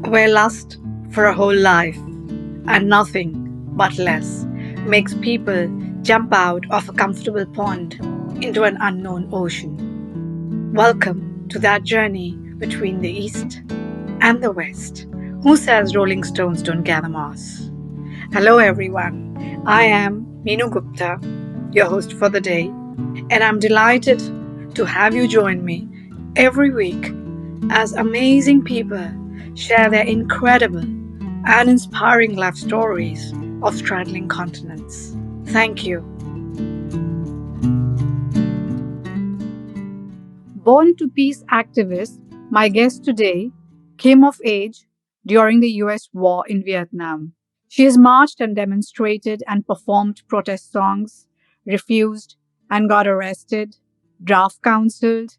where lust for a whole life and nothing but less makes people jump out of a comfortable pond into an unknown ocean. Welcome to that journey between the East and the West. Who says Rolling Stones don't gather moss? Hello, everyone. I am Meenu Gupta, your host for the day, and I'm delighted to have you join me every week as amazing people share their incredible and inspiring life stories of straddling continents. Thank you. Born to peace activist, my guest today came of age during the US war in Vietnam. She has marched and demonstrated and performed protest songs, refused and got arrested, draft counseled,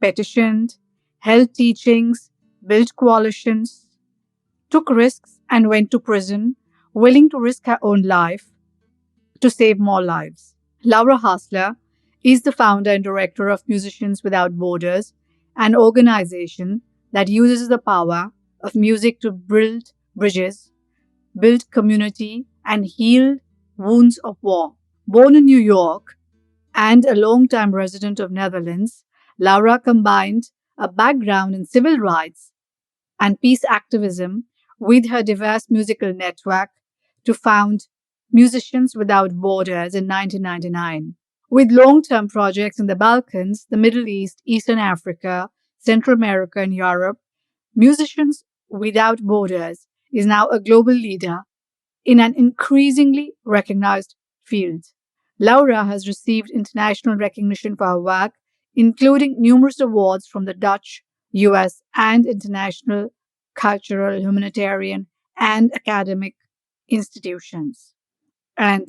petitioned, held teachings, built coalitions, took risks and went to prison, willing to risk her own life to save more lives. Laura Hasler is the founder and director of Musicians Without Borders, an organization that uses the power of music to build bridges, build community, and heal wounds of war. Born in New York and a long-time resident of Netherlands, Laura combined a background in civil rights and peace activism with her diverse musical network to found Musicians Without Borders in 1999. With long-term projects in the Balkans, the Middle East, Eastern Africa, Central America, and Europe, Musicians Without Borders is now a global leader in an increasingly recognized field. Laura has received international recognition for her work, including numerous awards from the Dutch, US, and international cultural, humanitarian, and academic institutions. And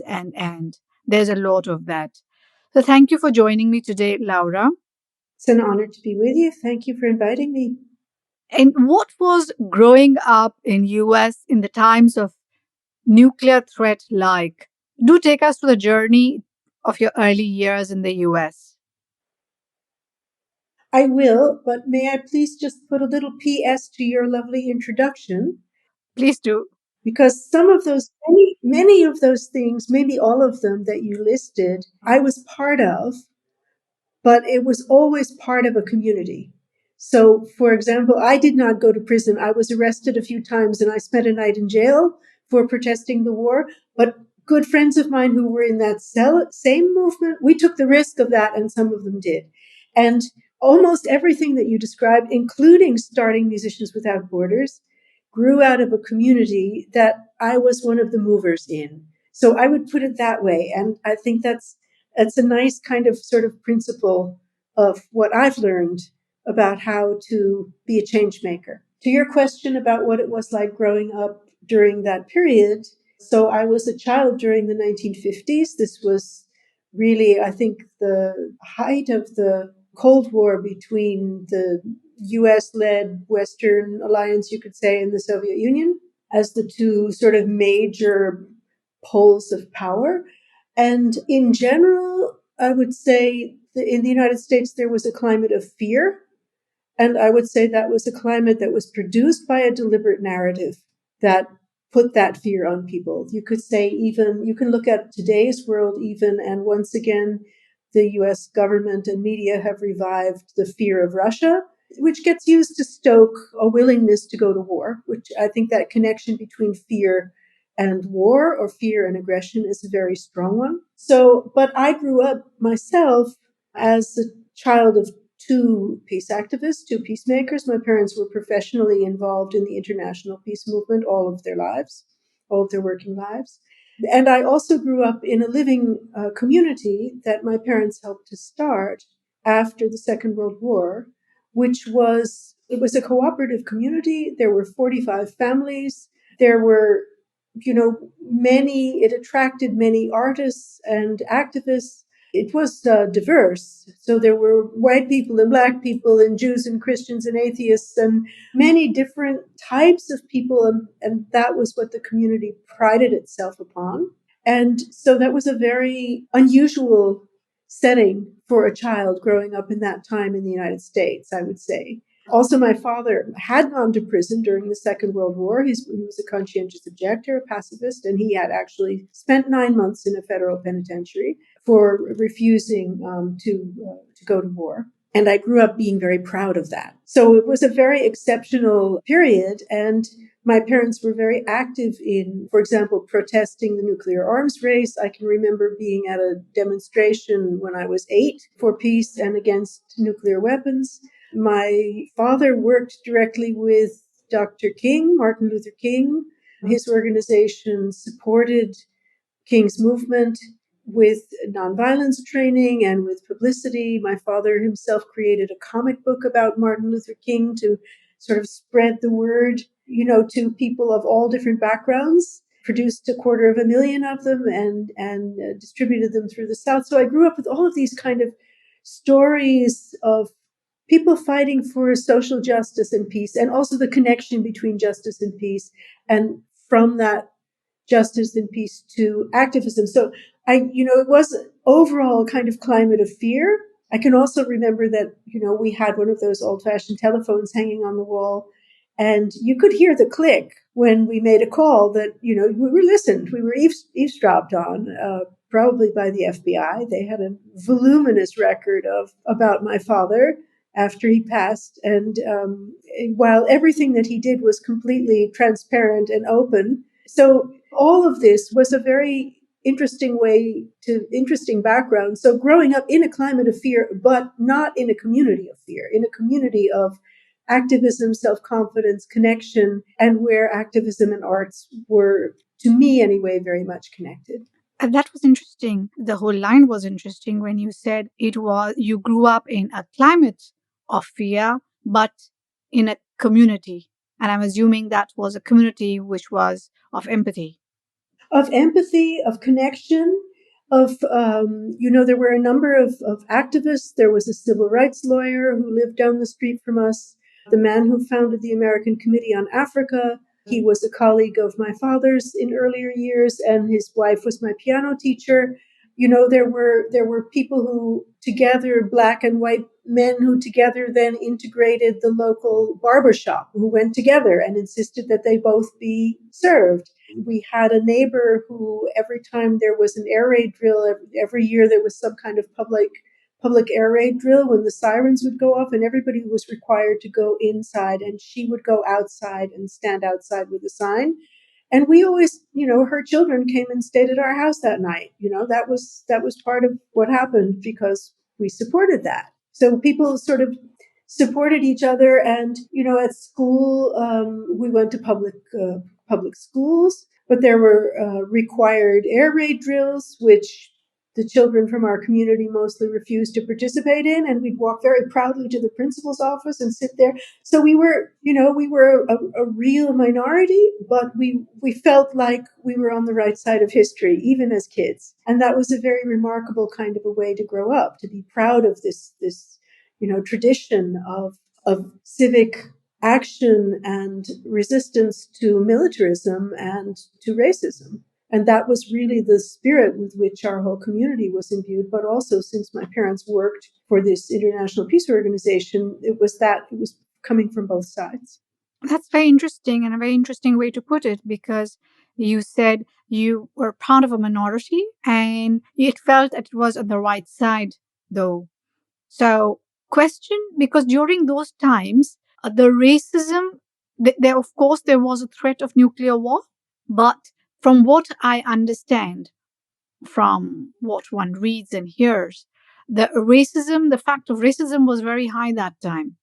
there's a lot of that. So thank you for joining me today, Laura. It's an honor to be with you. Thank you for inviting me. And what was growing up in US in the times of nuclear threat like? Do take us to the journey of your early years in the US. I will, but may I please just put a little PS to your lovely introduction? Please do. Because some of those, many of those things, maybe all of them that you listed, I was part of, but it was always part of a community. So, for example, I did not go to prison. I was arrested a few times and I spent a night in jail for protesting the war. But good friends of mine who were in that same movement, we took the risk of that, and some of them did. And almost everything that you described, including starting Musicians Without Borders, grew out of a community that I was one of the movers in. So I would put it that way. And I think that's a nice kind of sort of principle of what I've learned about how to be a change maker. To your question about what it was like growing up during that period, so I was a child during the 1950s. This was really, I think, the height of the Cold War between the US led Western alliance, you could say, and the Soviet Union as the two sort of major poles of power. And in general, I would say that in the United States, there was a climate of fear. And I would say that was a climate that was produced by a deliberate narrative that put that fear on people. You could say, even, you can look at today's world, even, and once again, the US government and media have revived the fear of Russia, which gets used to stoke a willingness to go to war, which I think that connection between fear and war or fear and aggression is a very strong one. So, but I grew up myself as a child of two peace activists, two peacemakers. My parents were professionally involved in the international peace movement all of their lives, all of their working lives. And I also grew up in a living community that my parents helped to start after the Second World War, which was, it was a cooperative community. There were 45 families. There were, it attracted many artists and activists. It was diverse. So there were white people and black people and Jews and Christians and atheists and many different types of people. And that was what the community prided itself upon. And so that was a very unusual setting for a child growing up in that time in the United States, I would say. Also, my father had gone to prison during the Second World War. He was a conscientious objector, a pacifist, and he had actually spent 9 months in a federal penitentiary for refusing to go to war. And I grew up being very proud of that. So it was a very exceptional period. And my parents were very active in, for example, protesting the nuclear arms race. I can remember being at a demonstration when I was 8 for peace and against nuclear weapons. My father worked directly with Dr. King, Martin Luther King. His organization supported King's movement with nonviolence training and with publicity. My father himself created a comic book about Martin Luther King to sort of spread the word, to people of all different backgrounds. Produced 250,000 of them and distributed them through the South. So I grew up with all of these kind of stories of people fighting for social justice and peace, and also the connection between justice and peace, and from that justice and peace to activism. So it was overall a kind of climate of fear. I can also remember that, we had one of those old fashioned telephones hanging on the wall, and you could hear the click when we made a call that, we were listened, we were eavesdropped on, probably by the FBI. They had a voluminous record about my father after he passed. And while everything that he did was completely transparent and open, so all of this was a very interesting background. So growing up in a climate of fear, but not in a community of fear, in a community of activism, self-confidence, connection, and where activism and arts were, to me anyway, very much connected. And that was interesting. The whole line was interesting when you said you grew up in a climate of fear, but in a community. And I'm assuming that was a community which was of empathy. Of empathy, of connection, there were a number of activists. There was a civil rights lawyer who lived down the street from us, the man who founded the American Committee on Africa. He was a colleague of my father's in earlier years, and his wife was my piano teacher. There were people who together, black and white men who together then integrated the local barbershop, who went together and insisted that they both be served. We had a neighbor who, every time there was an air raid drill, every year there was some kind of public air raid drill when the sirens would go off, and everybody was required to go inside, and she would go outside and stand outside with a sign. And we always, her children came and stayed at our house that night. That was part of what happened because we supported that. So people sort of supported each other. And, at school, we went to public schools, but there were required air raid drills, which the children from our community mostly refused to participate in. And we'd walk very proudly to the principal's office and sit there. So we were a real minority, but we felt like we were on the right side of history, even as kids. And that was a very remarkable kind of a way to grow up, to be proud of this tradition of civic action and resistance to militarism and to racism. And that was really the spirit with which our whole community was imbued. But also, since my parents worked for this international peace organization, it was coming from both sides. That's very interesting and a very interesting way to put it, because you said you were part of a minority and it felt that it was on the right side, though. So, question, because during those times, the racism, there, of course, there was a threat of nuclear war, but from what I understand, from what one reads and hears, the fact of racism was very high that time,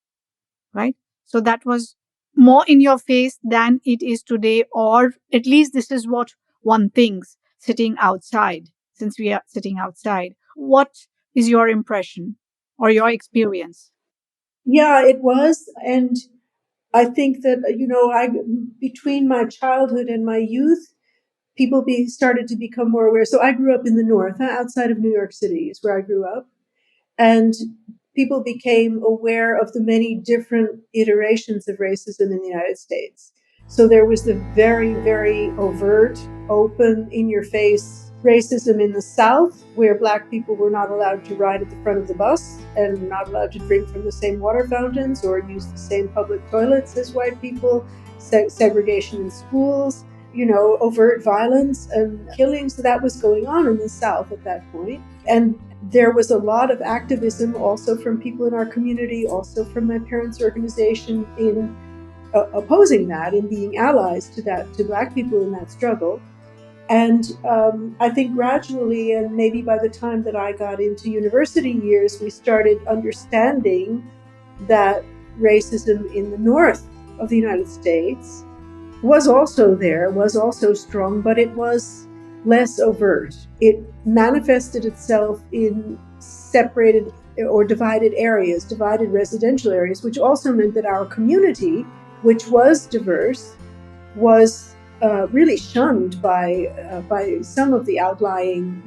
right? So that was more in your face than it is today, or at least this is what one thinks sitting outside, since we are sitting outside. What is your impression or your experience? Yeah, it was. And I think that, between my childhood and my youth, people started to become more aware. So I grew up in the North, outside of New York City is where I grew up. And people became aware of the many different iterations of racism in the United States. So there was the very, very overt, open, in your face racism in the South, where Black people were not allowed to ride at the front of the bus and not allowed to drink from the same water fountains or use the same public toilets as white people, segregation in schools, overt violence and killings that was going on in the South at that point. And there was a lot of activism also from people in our community, also from my parents' organization in opposing that, in being allies to Black people in that struggle. And I think gradually, and maybe by the time that I got into university years, we started understanding that racism in the north of the United States was also there, was also strong, but it was less overt. It manifested itself in separated or divided areas, divided residential areas, which also meant that our community, which was diverse, was really shunned by some of the outlying.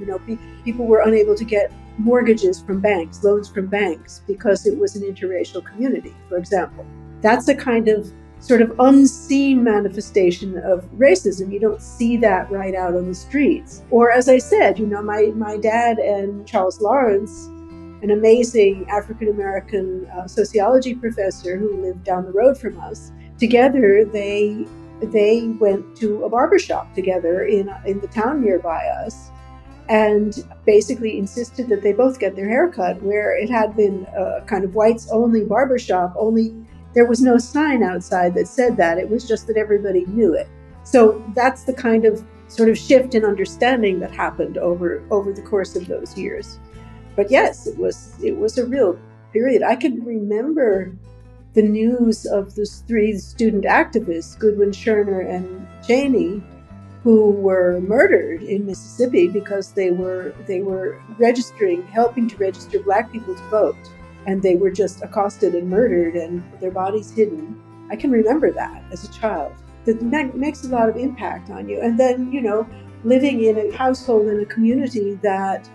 People were unable to get mortgages from banks, loans from banks, because it was an interracial community, for example. That's a kind of sort of unseen manifestation of racism. You don't see that right out on the streets. Or, as I said, my dad and Charles Lawrence, an amazing African American sociology professor who lived down the road from us, together they went to a barbershop together in the town nearby us, and basically insisted that they both get their hair cut, where it had been a kind of whites only barbershop. Only there was no sign outside that said that. It was just that everybody knew it. So that's the kind of sort of shift in understanding that happened over the course of those years. But yes, it was a real period. I can remember the news of the three student activists, Goodwin, Scherner, and Cheney, who were murdered in Mississippi because they were helping to register Black people to vote, and they were just accosted and murdered and their bodies hidden. I can remember that as a child. That makes a lot of impact on you. And then, living in a household, in a community that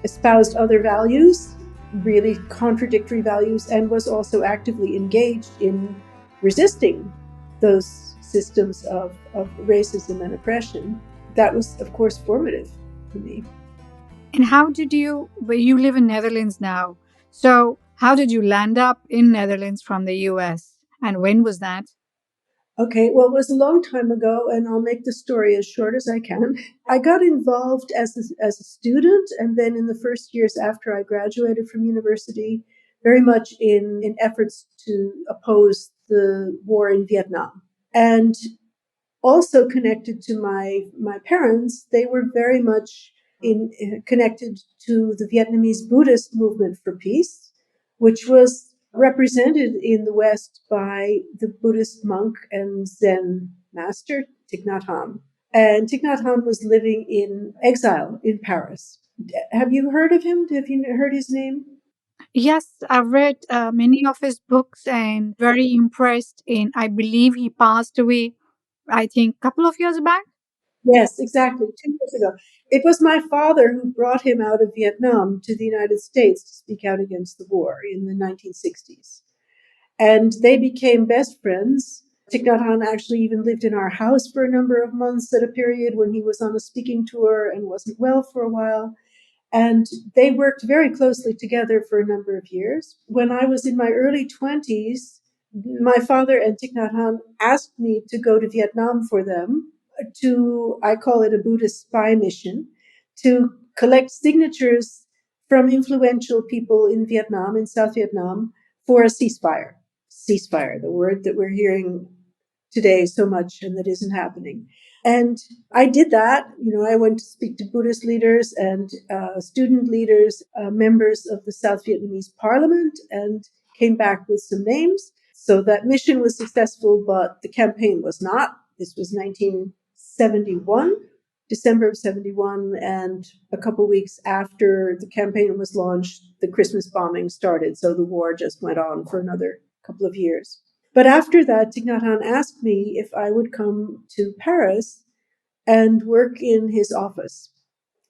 espoused other values, really contradictory values, and was also actively engaged in resisting those systems of racism and oppression. That was, of course, formative for me. And you live in Netherlands now, so how did you land up in Netherlands from the US? And when was that? Okay, well, it was a long time ago, and I'll make the story as short as I can. I got involved as a student, and then in the first years after I graduated from university, very much in efforts to oppose the war in Vietnam. And also connected to my parents, they were very much connected to the Vietnamese Buddhist movement for peace, which was represented in the West by the Buddhist monk and Zen master Thich Nhat Hanh. And Thich Nhat Hanh was living in exile in Paris. Have you heard of him? Have you heard his name? Yes, I've read many of his books and very impressed in, I believe he passed away, I think, a couple of years back. Yes, exactly. 2 years ago. It was my father who brought him out of Vietnam to the United States to speak out against the war in the 1960s. And they became best friends. Thich Nhat Hanh actually even lived in our house for a number of months at a period when he was on a speaking tour and wasn't well for a while. And they worked very closely together for a number of years. When I was in my early 20s, my father and Thich Nhat Hanh asked me to go to Vietnam for them I call it a Buddhist spy mission, to collect signatures from influential people in Vietnam, in South Vietnam, for a ceasefire. Ceasefire, the word that we're hearing today so much and that isn't happening. And I did that. I went to speak to Buddhist leaders and student leaders, members of the South Vietnamese parliament, and came back with some names. So that mission was successful, but the campaign was not. This was 1971, December of 71. And a couple of weeks after the campaign was launched, the Christmas bombing started. So the war just went on for another couple of years. But after that, Thich Nhat Hanh asked me if I would come to Paris and work in his office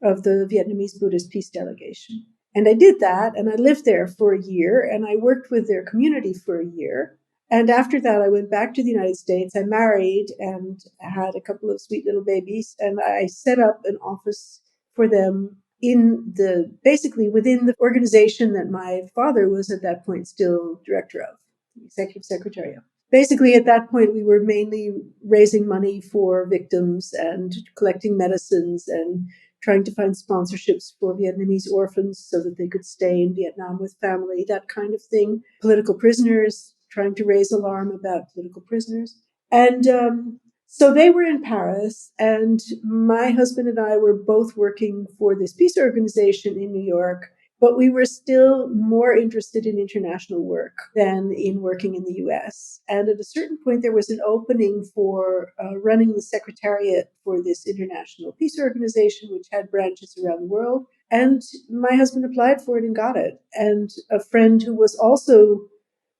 of the Vietnamese Buddhist peace delegation. And I did that, and I lived there for a year, and I worked with their community for a year. And after that, I went back to the United States. I married and had a couple of sweet little babies, and I set up an office for them in the basically within the organization that my father was at that point still director of, executive secretary of. Basically, at that point, we were mainly raising money for victims and collecting medicines and trying to find sponsorships for Vietnamese orphans so that they could stay in Vietnam with family, that kind of thing. Political prisoners, trying to raise alarm about political prisoners. And so they were in Paris, and my husband and I were both working for this peace organization in New York, but we were still more interested in international work than in working in the US. And at a certain point, there was an opening for running the secretariat for this international peace organization, which had branches around the world. And my husband applied for it and got it. And a friend who was also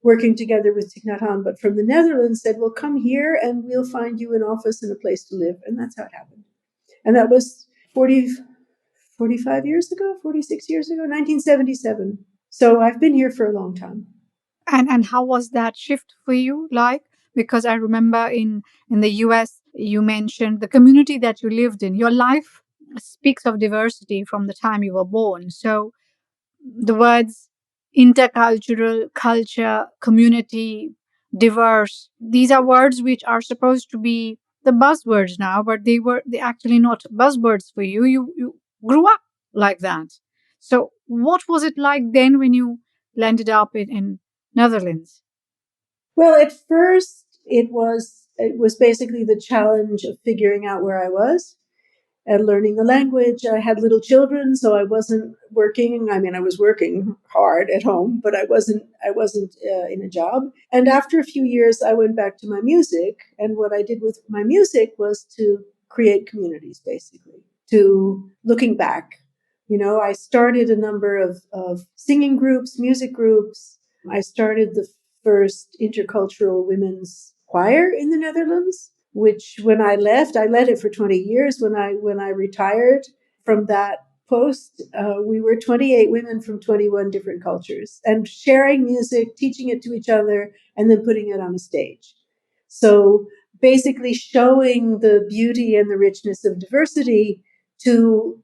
working together with Thích Nhất Hạnh, but from the Netherlands, said, well, come here and we'll find you an office and a place to live. And that's how it happened. And that was 45 years ago, 46 years ago, 1977. So I've been here for a long time. And how was that shift for you like? Because I remember in the US, you mentioned the community that you lived in. Your life speaks of diversity from the time you were born. So the words intercultural, culture, community, diverse, these are words which are supposed to be the buzzwords now, but they actually not buzzwords for you. You grew up like that. So what was it like then when you landed up in Netherlands? Well, at first it was basically the challenge of figuring out where I was and learning the language. I had little children, so I wasn't working. I mean, I was working hard at home, but I wasn't in a job. And after a few years, I went back to my music, and what I did with my music was to create communities, basically. To looking back, I started a number of singing groups, music groups. I started the first intercultural women's choir in the Netherlands, which when I left, I led it for 20 years. When I retired from that post, we were 28 women from 21 different cultures and sharing music, teaching it to each other, and then putting it on a stage. So basically showing the beauty and the richness of diversity to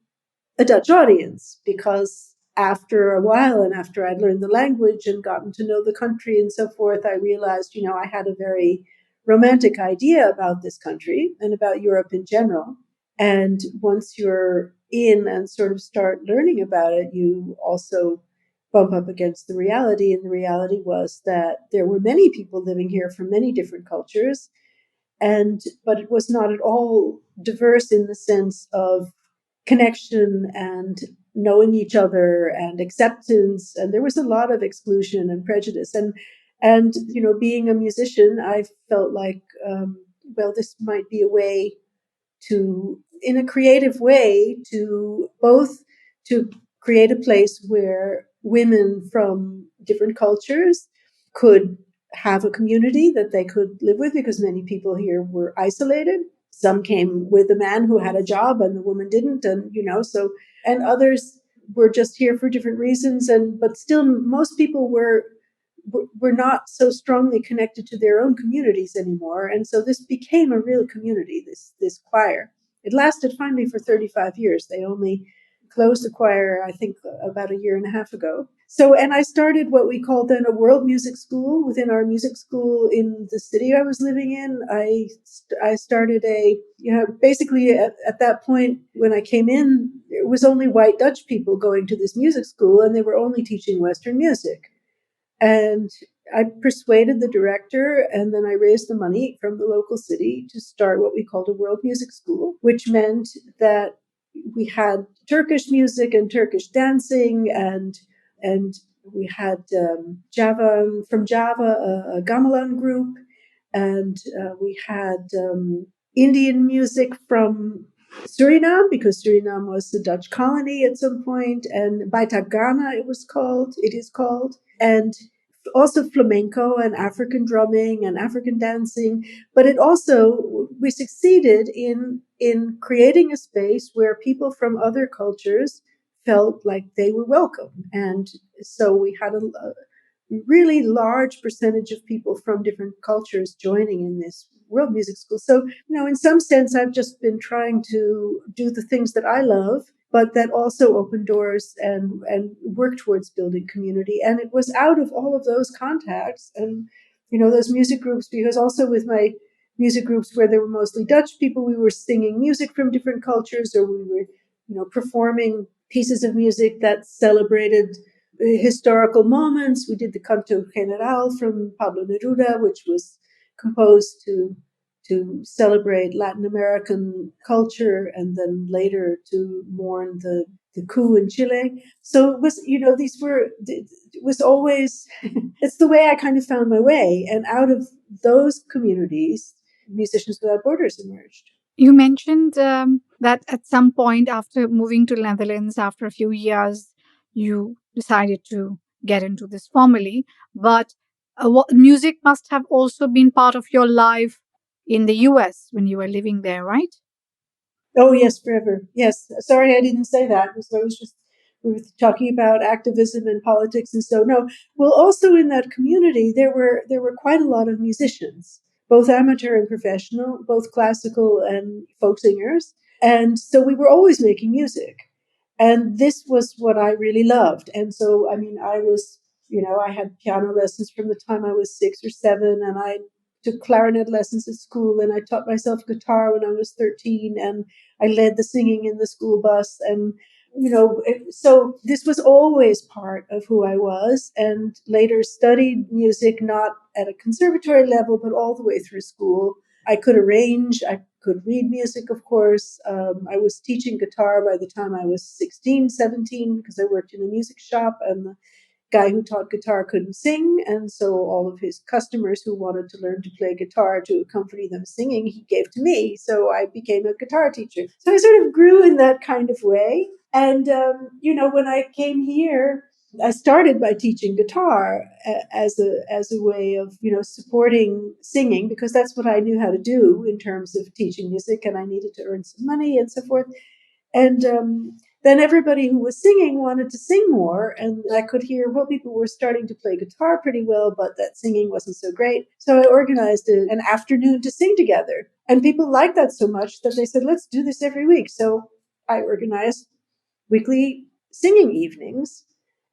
a Dutch audience, because after a while and after I'd learned the language and gotten to know the country and so forth, I realized, I had a very romantic idea about this country and about Europe in general. And once you're in and sort of start learning about it, you also bump up against the reality. And the reality was that there were many people living here from many different cultures. But it was not at all diverse in the sense of connection and knowing each other and acceptance. And there was a lot of exclusion and prejudice. And being a musician, I felt like, well, this might be a way to, in a creative way, to both to create a place where women from different cultures could have a community that they could live with, because many people here were isolated. Some came with a man who had a job and the woman didn't, and and others were just here for different reasons, but still most people were not so strongly connected to their own communities anymore. And so this became a real community, this choir. It lasted finally for 35 years. They only closed the choir, I think, about a year and a half ago. So, and I started what we called then a world music school within our music school in the city I was living in. I started basically at that point when I came in, it was only white Dutch people going to this music school, and they were only teaching Western music. And I persuaded the director, and then I raised the money from the local city to start what we called a world music school, which meant that we had Turkish music and Turkish dancing, and we had Java, a gamelan group, and we had Indian music from Suriname, because Suriname was the Dutch colony at some point, and Baitagana it is called, and also flamenco and African drumming and African dancing. But we succeeded in creating a space where people from other cultures felt like they were welcome. And so we had a really large percentage of people from different cultures joining in this world music school. So, in some sense, I've just been trying to do the things that I love but that also opened doors and worked towards building community. And it was out of all of those contacts and, those music groups, because also with my music groups where there were mostly Dutch people, we were singing music from different cultures, or we were, performing pieces of music that celebrated historical moments. We did the Canto General from Pablo Neruda, which was composed to celebrate Latin American culture and then later to mourn the coup in Chile. So it was, it was always, it's the way I kind of found my way. And out of those communities, Musicians Without Borders emerged. You mentioned that at some point after moving to Netherlands, after a few years, you decided to get into this formally. But music must have also been part of your life in the US when you were living there, right? Oh yes, forever. Yes. Sorry, I didn't say that. So I was just we were talking about activism and politics, and so no. Well, also in that community, there were quite a lot of musicians, both amateur and professional, both classical and folk singers, and so we were always making music, and this was what I really loved. And so, I mean, I was, I had piano lessons from the time I was 6 or 7, and I took clarinet lessons at school, and I taught myself guitar when I was 13, and I led the singing in the school bus. And, so this was always part of who I was, and later studied music, not at a conservatory level, but all the way through school. I could arrange, I could read music, of course. I was teaching guitar by the time I was 16, 17, because I worked in a music shop, and the guy who taught guitar couldn't sing. And so all of his customers who wanted to learn to play guitar to accompany them singing, he gave to me. So I became a guitar teacher. So I sort of grew in that kind of way. And, when I came here, I started by teaching guitar as a way of supporting singing, because that's what I knew how to do in terms of teaching music, and I needed to earn some money and so forth. And then everybody who was singing wanted to sing more, and I could hear, well, people were starting to play guitar pretty well, but that singing wasn't so great. So I organized an afternoon to sing together, and people liked that so much that they said, let's do this every week. So I organized weekly singing evenings.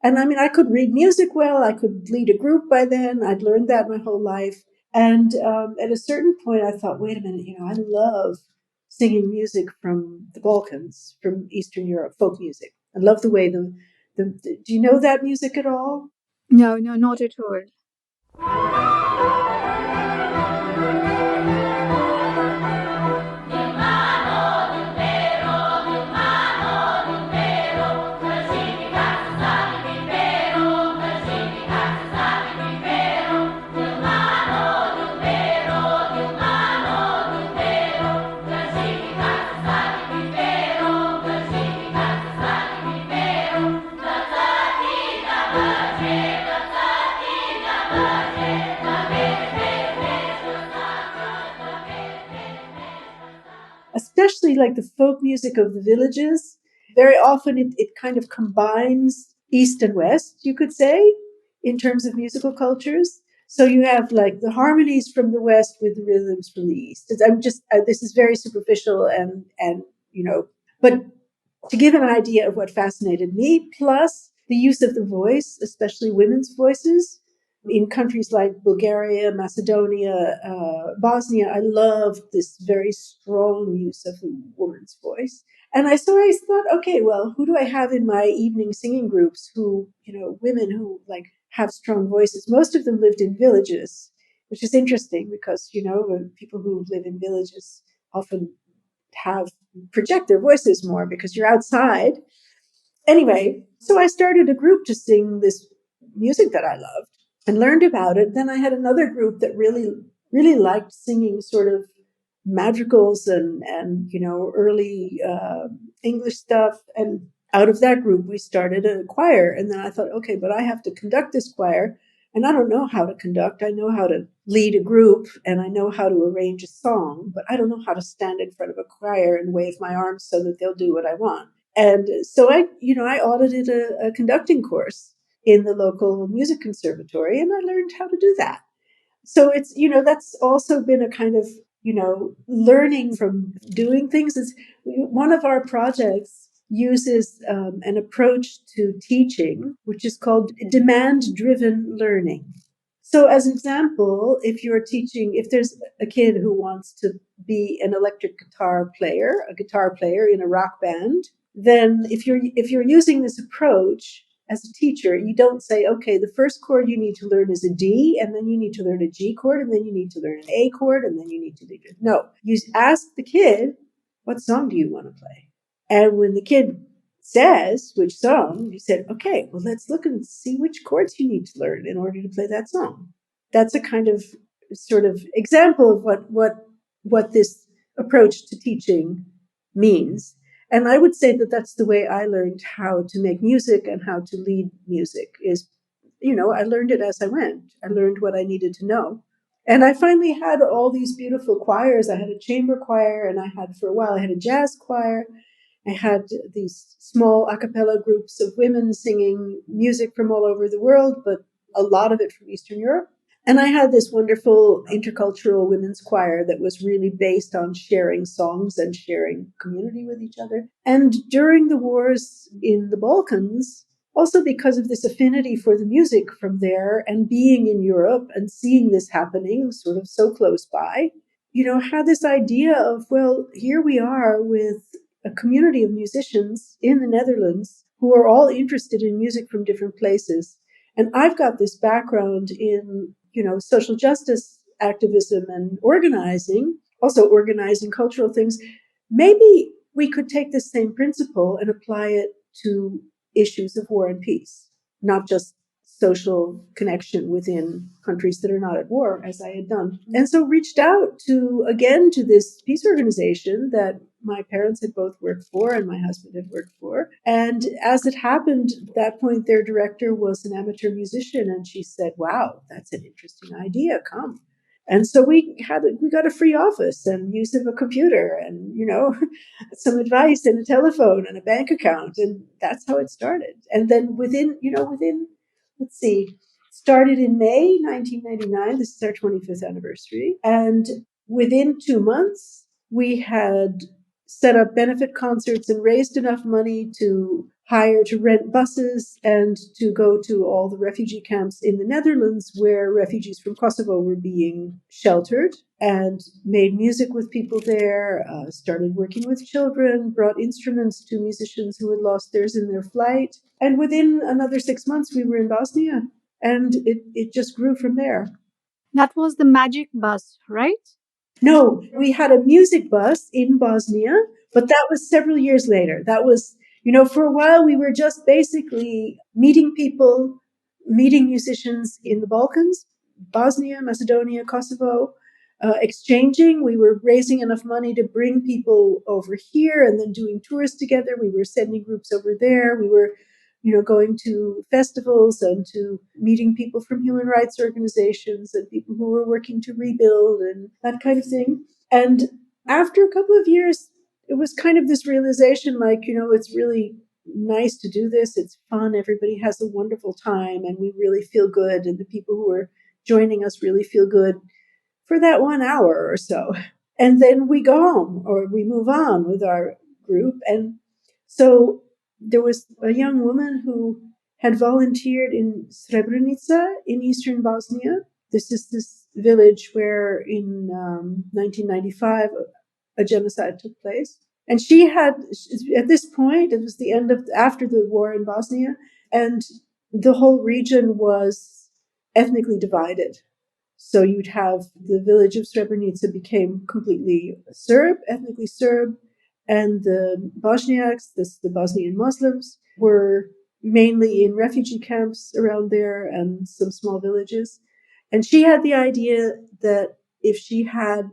And I mean, I could read music well, I could lead a group by then. I'd learned that my whole life. And at a certain point, I thought, wait a minute, I love singing music from the Balkans, from Eastern Europe, folk music. I love the way do you know that music at all? No, no, not at all. Especially like the folk music of the villages. Very often it kind of combines East and West, you could say, in terms of musical cultures. So you have like the harmonies from the West with the rhythms from the East. I'm just, this is very superficial and, but to give an idea of what fascinated me, plus the use of the voice, especially women's voices, in countries like Bulgaria, Macedonia, Bosnia, I love this very strong use of the woman's voice. And I thought, okay, well, who do I have in my evening singing groups who, women who like have strong voices? Most of them lived in villages, which is interesting because, people who live in villages often have project their voices more because you're outside. Anyway, so I started a group to sing this music that I loved and learned about it. Then I had another group that really, really liked singing sort of madrigals and early English stuff. And out of that group, we started a choir. And then I thought, okay, but I have to conduct this choir. And I don't know how to conduct. I know how to lead a group and I know how to arrange a song, but I don't know how to stand in front of a choir and wave my arms so that they'll do what I want. And so I audited a conducting course in the local music conservatory, and I learned how to do that. So it's, that's also been a kind of, learning from doing things. Is one of our projects uses an approach to teaching, which is called demand driven learning. So, as an example, if you're teaching, if there's a kid who wants to be an electric guitar player, a guitar player in a rock band, then if you're using this approach as a teacher, you don't say, okay, the first chord you need to learn is a D, and then you need to learn a G chord, and then you need to learn an A chord, and then you need to do it. No, you ask the kid, what song do you want to play? And when the kid says which song, you said, okay, well, let's look and see which chords you need to learn in order to play that song. That's a kind of sort of example of what this approach to teaching means. And I would say that that's the way I learned how to make music and how to lead music is, I learned it as I went. I learned what I needed to know. And I finally had all these beautiful choirs. I had a chamber choir, and I had, for a while, I had a jazz choir. I had these small a cappella groups of women singing music from all over the world, but a lot of it from Eastern Europe. And I had this wonderful intercultural women's choir that was really based on sharing songs and sharing community with each other. And during the wars in the Balkans, also because of this affinity for the music from there and being in Europe and seeing this happening sort of so close by, had this idea of, well, here we are with a community of musicians in the Netherlands who are all interested in music from different places. And I've got this background in, social justice activism and organizing, also organizing cultural things. Maybe we could take this same principle and apply it to issues of war and peace, not just social connection within countries that are not at war, as I had done. And so reached out to this peace organization that my parents had both worked for and my husband had worked for. And as it happened, at that point, their director was an amateur musician. And she said, wow, that's an interesting idea. Come. And so we got a free office and use of a computer and, some advice and a telephone and a bank account. And that's how it started. And then let's see, started in May 1999. This is our 25th anniversary. And within 2 months, we had set up benefit concerts and raised enough money to rent buses and to go to all the refugee camps in the Netherlands where refugees from Kosovo were being sheltered, and made music with people there, started working with children, brought instruments to musicians who had lost theirs in their flight. And within another 6 months, we were in Bosnia, and it just grew from there. That was the magic bus, right? No, we had a music bus in Bosnia, but that was several years later. That was, for a while we were just basically meeting people, meeting musicians in the Balkans, Bosnia, Macedonia, Kosovo, exchanging. We were raising enough money to bring people over here and then doing tours together. We were sending groups over there. We were going to festivals and to meeting people from human rights organizations and people who were working to rebuild and that kind of thing. And after a couple of years, it was kind of this realization like, it's really nice to do this. It's fun. Everybody has a wonderful time and we really feel good. And the people who are joining us really feel good for that 1 hour or so. And then we go home or we move on with our group. And so there was a young woman who had volunteered in Srebrenica in eastern Bosnia. This is this village where in 1995 a genocide took place. And she had, at this point, it was the end of, after the war in Bosnia, and the whole region was ethnically divided. So you'd have the village of Srebrenica became completely Serb, ethnically Serb, and the Bosniaks, the Bosnian Muslims, were mainly in refugee camps around there and some small villages. And she had the idea that if she had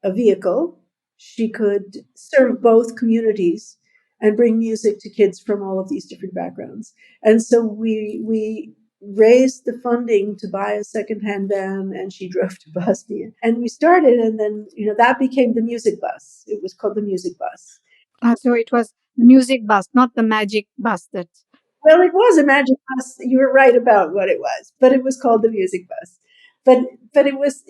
a vehicle, she could serve both communities and bring music to kids from all of these different backgrounds. And so we raised the funding to buy a secondhand van, and she drove to Bosnia. And we started, and then that became the music bus. It was called the music bus. So it was the music bus, not the magic bus that. Well, it was a magic bus. You were right about what it was, but it was called the music bus. But it was,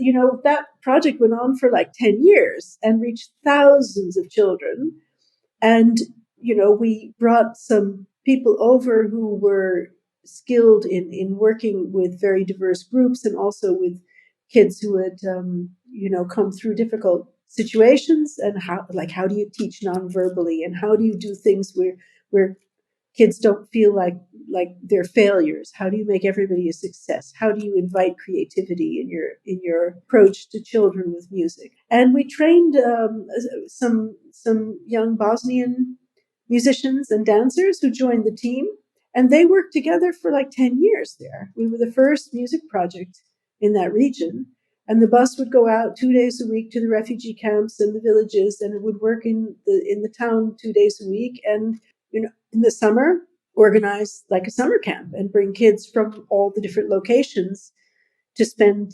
that project went on for like 10 years and reached thousands of children. And, we brought some people over who were skilled in working with very diverse groups and also with kids who had, come through difficult situations. And how do you teach non-verbally, and how do you do things where kids don't feel like they're failures? How do you make everybody a success? How do you invite creativity in your approach to children with music? And we trained some young Bosnian musicians and dancers who joined the team, and they worked together for like 10 years there. We were the first music project in that region. And the bus would go out 2 days a week to the refugee camps and the villages, and it would work in the town 2 days a week. And in the summer, organize like a summer camp and bring kids from all the different locations to spend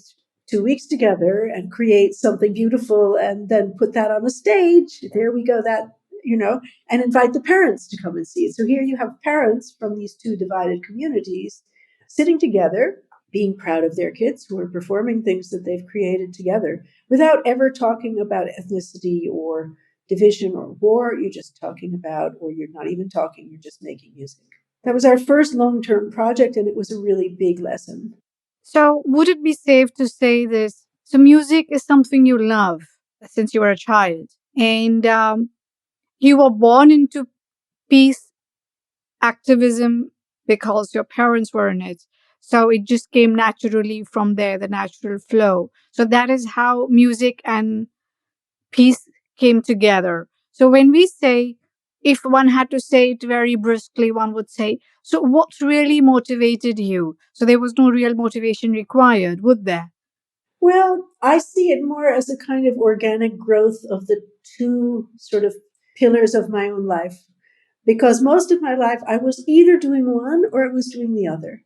2 weeks together and create something beautiful, and then put that on a stage. There we go, and invite the parents to come and see it. So here you have parents from these two divided communities sitting together, being proud of their kids who are performing things that they've created together without ever talking about ethnicity or division or war. You're just talking about, or you're not even talking, you're just making music. That was our first long-term project, and it was a really big lesson. So, would it be safe to say this? So, music is something you love since you were a child, and you were born into peace activism because your parents were in it. So, it just came naturally from there, the natural flow. So, that is how music and peace came together. So, when we say, if one had to say it very briskly, one would say, so what really motivated you? So, there was no real motivation required, would there? Well, I see it more as a kind of organic growth of the two sort of pillars of my own life. Because most of my life, I was either doing one or I was doing the other.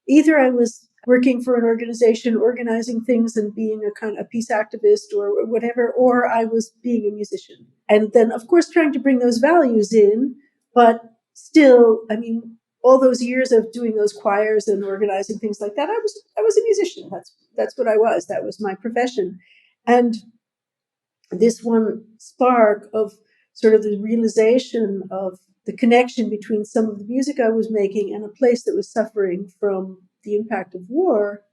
Either I was working for an organization, organizing things and being a kind of peace activist or whatever, or I was being a musician. And then, of course, trying to bring those values in, but still, I mean, all those years of doing those choirs and organizing things like that, I was a musician. That's what I was. That was my profession. And this one spark of sort of the realization of the connection between some of the music I was making and a place that was suffering from the impact of war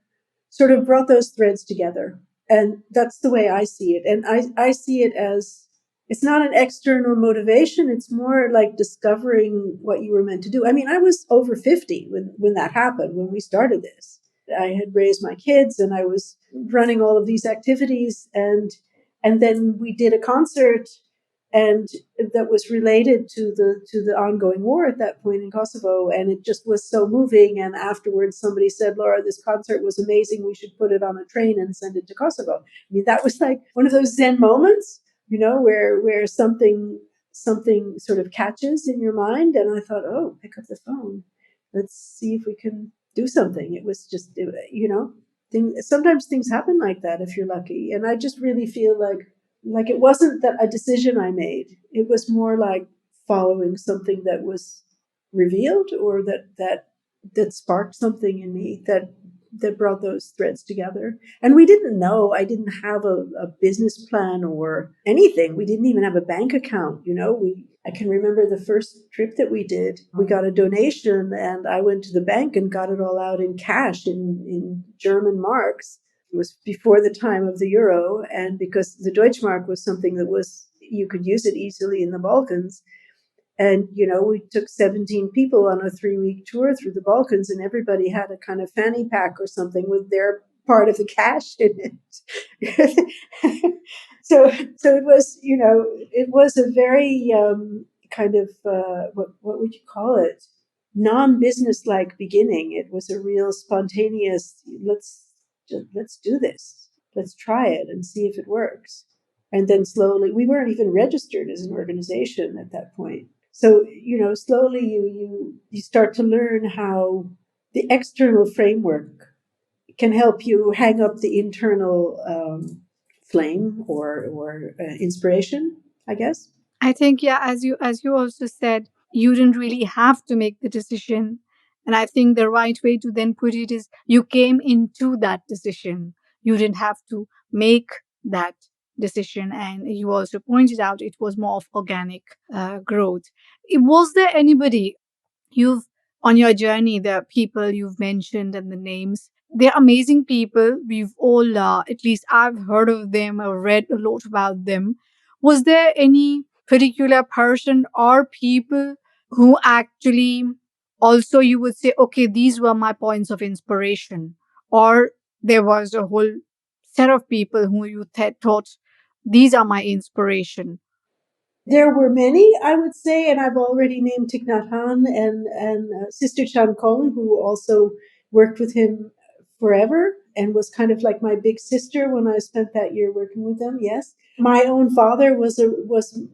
sort of brought those threads together. And that's the way I see it. And I see it as, it's not an external motivation. It's more like discovering what you were meant to do. I mean, I was over 50 when that happened, when we started this. I had raised my kids and I was running all of these activities, and then we did a concert, and that was related to the ongoing war at that point in Kosovo, and it just was so moving. And afterwards, somebody said, "Laura, this concert was amazing. We should put it on a train and send it to Kosovo." I mean, that was like one of those Zen moments, where something sort of catches in your mind. And I thought, oh, pick up the phone, let's see if we can do something. It was just, sometimes things happen like that if you're lucky. And I just really feel like it wasn't that a decision I made. It was more like following something that was revealed, or that sparked something in me that brought those threads together. And we didn't know. I didn't have a business plan or anything. We didn't even have a bank account. I can remember the first trip that we did. We got a donation, and I went to the bank and got it all out in cash in German marks. It was before the time of the euro, and because the Deutschmark was something that was, you could use it easily in the Balkans. And we took 17 people on a 3-week tour through the Balkans, and everybody had a kind of fanny pack or something with their part of the cash in it. So it was a very kind of what would you call it? Non-business like beginning. It was a real spontaneous, let's do this. Let's try it and see if it works. And then slowly, we weren't even registered as an organization at that point. So, slowly you start to learn how the external framework can help you hang up the internal flame or inspiration, I guess. I think, yeah, as you also said, you didn't really have to make the decision. And I think the right way to then put it is you came into that decision. You didn't have to make that decision. And you also pointed out it was more of organic growth. Was there anybody you've on your journey, the people you've mentioned and the names, they're amazing people. We've all, at least I've heard of them or read a lot about them. Was there any particular person or people who actually also you would say, okay, these were my points of inspiration? Or there was a whole set of people who you thought, these are my inspiration? There were many, I would say, and I've already named Thich Nhat Hanh and Sister Chan Kong, who also worked with him forever and was kind of like my big sister when I spent that year working with them. Yes, my own father was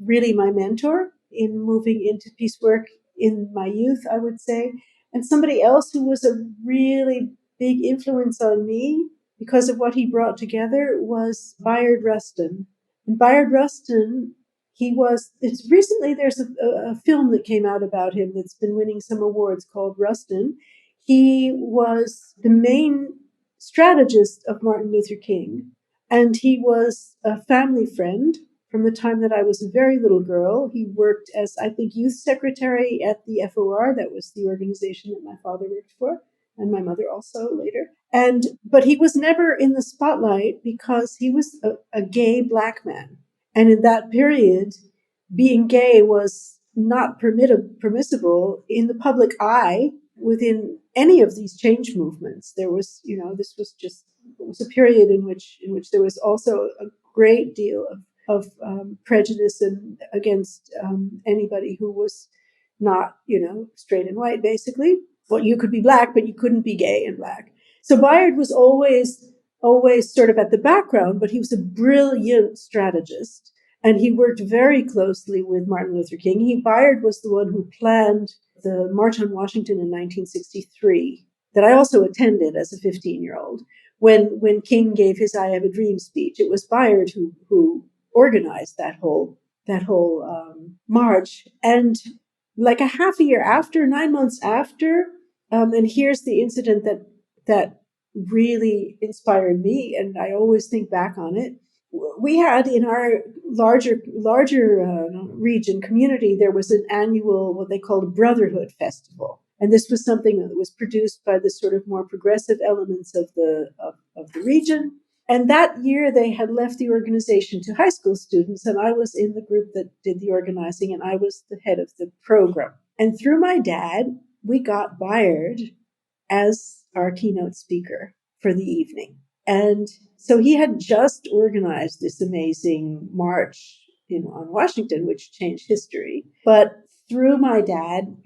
really my mentor in moving into peace work in my youth, I would say, and somebody else who was a really big influence on me because of what he brought together was Bayard Rustin. And Bayard Rustin, he was it's recently there's a film that came out about him that's been winning some awards called Rustin. He was the main strategist of Martin Luther King, and he was a family friend from the time that I was a very little girl. He worked as, I think, youth secretary at the FOR. That was the organization that my father worked for, and my mother also later. And but he was never in the spotlight because he was a gay black man, and in that period, being gay was not permissible in the public eye within any of these change movements. There was, this was just it was a period in which there was also a great deal of prejudice and against anybody who was not, straight and white, basically. Well, you could be black, but you couldn't be gay and black. So Bayard was always sort of at the background, but he was a brilliant strategist. And he worked very closely with Martin Luther King. Bayard was the one who planned the March on Washington in 1963 that I also attended as a 15-year-old. When King gave his "I Have a Dream" speech, it was Bayard who organized that whole march. And like a half a year after, 9 months after, and here's the incident that really inspired me, and I always think back on it. We had in our larger region community, there was an annual what they called Brotherhood Festival, and this was something that was produced by the sort of more progressive elements of the region. And that year they had left the organization to high school students, and I was in the group that did the organizing, and I was the head of the program. And through my dad, we got Bayard as our keynote speaker for the evening. And so he had just organized this amazing march on Washington, which changed history. But through my dad,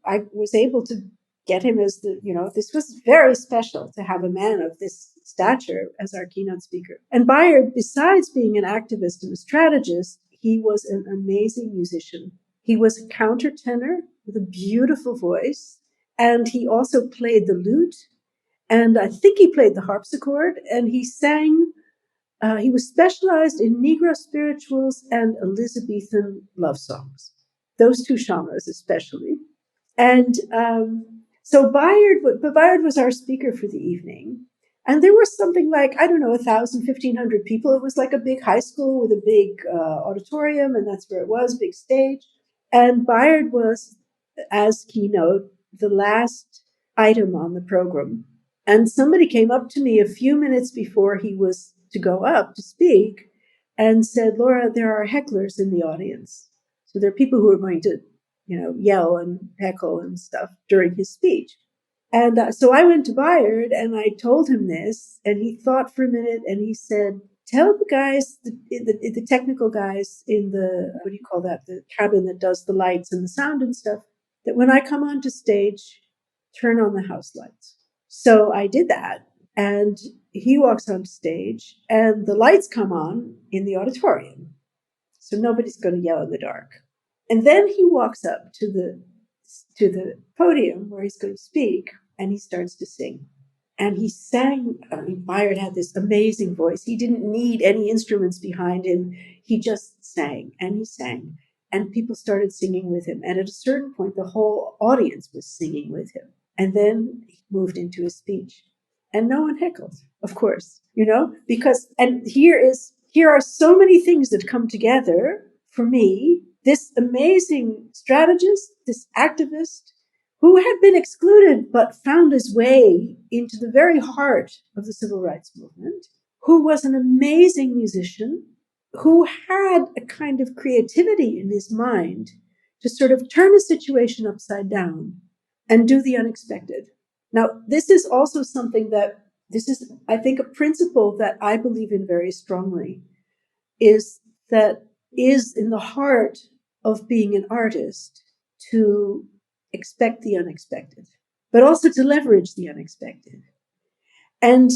I was able to get him as this was very special to have a man of this stature as our keynote speaker. And Bayard, besides being an activist and a strategist, he was an amazing musician. He was a countertenor with a beautiful voice, and he also played the lute, and I think he played the harpsichord, and he sang. He was specialized in Negro spirituals and Elizabethan love songs, those two genres especially. And so Bayard was our speaker for the evening. And there was something like, I don't know, 1,000, 1,500 people. It was like a big high school with a big auditorium, and that's where it was, big stage. And Bayard was, as keynote, the last item on the program. And somebody came up to me a few minutes before he was to go up to speak and said, "Laura, there are hecklers in the audience." So there are people who are going to, yell and heckle and stuff during his speech. And so I went to Bayard and I told him this, and he thought for a minute and he said, "Tell the guys, the technical guys in the, what do you call that, the cabin that does the lights and the sound and stuff, that when I come onto stage, turn on the house lights." So I did that. And he walks on stage and the lights come on in the auditorium. So nobody's going to yell in the dark. And then he walks up to the podium where he's going to speak, and he starts to sing. And he sang. Bayard had this amazing voice. He didn't need any instruments behind him. He just sang, and he sang. And people started singing with him. And at a certain point, the whole audience was singing with him. And then he moved into his speech. And no one heckled, of course, because, and here are so many things that come together for me this amazing strategist, this activist, who had been excluded but found his way into the very heart of the civil rights movement, who was an amazing musician, who had a kind of creativity in his mind to sort of turn a situation upside down and do the unexpected. Now, this is also something that, this is, I think, a principle that I believe in very strongly, is that is in the heart of being an artist to expect the unexpected, but also to leverage the unexpected. And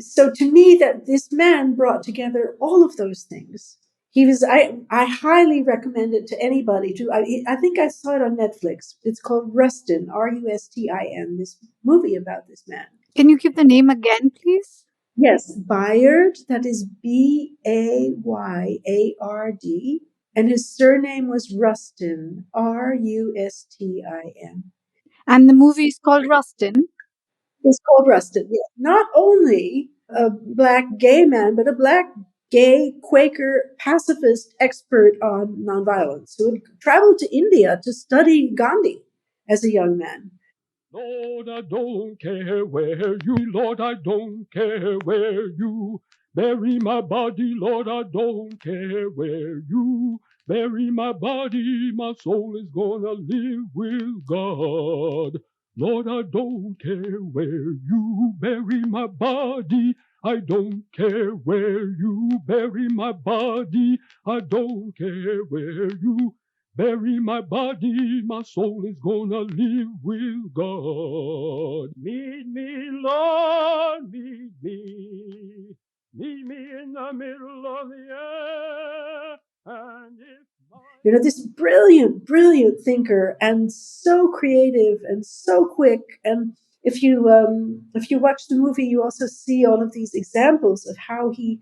so to me, that this man brought together all of those things. He was, I highly recommend it to anybody. I think I saw it on Netflix. It's called Rustin, Rustin, this movie about this man. Can you give the name again, please? Yes, Bayard, that is Bayard, and his surname was Rustin, Rustin. And the movie is called Rustin. It's called Rustin. Yeah. Not only a black gay man, but a black gay Quaker pacifist expert on nonviolence who had traveled to India to study Gandhi as a young man. Lord, I don't care where you, Lord, I don't care where you bury my body, Lord, I don't care where you bury my body, my soul is gonna live with God. Lord, I don't care where you bury my body, I don't care where you bury my body, I don't care where you bury my body, my soul is gonna live with God. Meet me, Lord, meet me. Meet me in the middle of the air. And if You know, this brilliant, brilliant thinker, and so creative and so quick. And if you watch the movie, you also see all of these examples of how he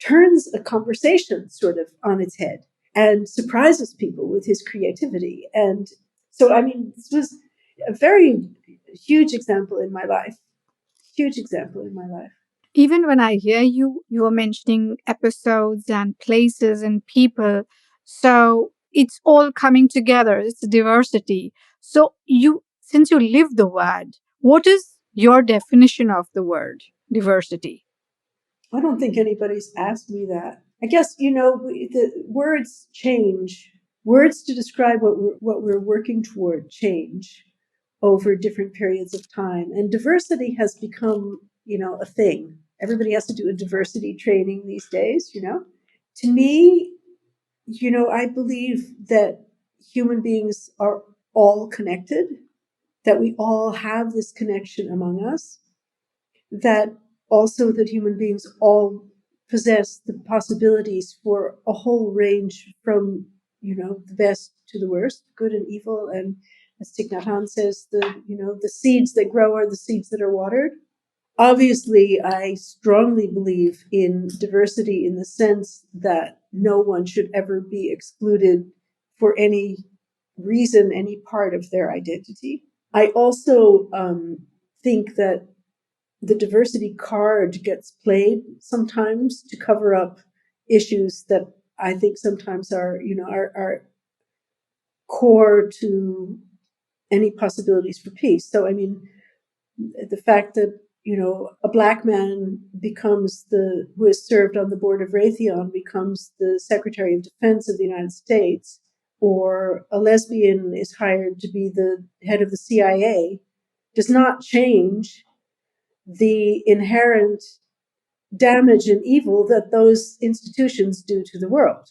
turns a conversation sort of on its head and surprises people with his creativity. And so, I mean, this was a very huge example in my life. Huge example in my life. Even when I hear you, you are mentioning episodes and places and people. So it's all coming together. It's diversity. So since you live the word, what is your definition of the word diversity? I don't think anybody's asked me that. I guess, the words change. Words to describe what we're working toward change over different periods of time. And diversity has become, a thing. Everybody has to do a diversity training these days. To me, I believe that human beings are all connected, that we all have this connection among us, that also that human beings all possess the possibilities for a whole range from, the best to the worst, good and evil. And as Thich Nhat Hanh says, the seeds that grow are the seeds that are watered. Obviously, I strongly believe in diversity in the sense that no one should ever be excluded for any reason, any part of their identity. I also think that the diversity card gets played sometimes to cover up issues that I think sometimes are core to any possibilities for peace. So, I mean, the fact that a black man who has served on the board of Raytheon becomes the Secretary of Defense of the United States, or a lesbian is hired to be the head of the CIA, does not change the inherent damage and evil that those institutions do to the world.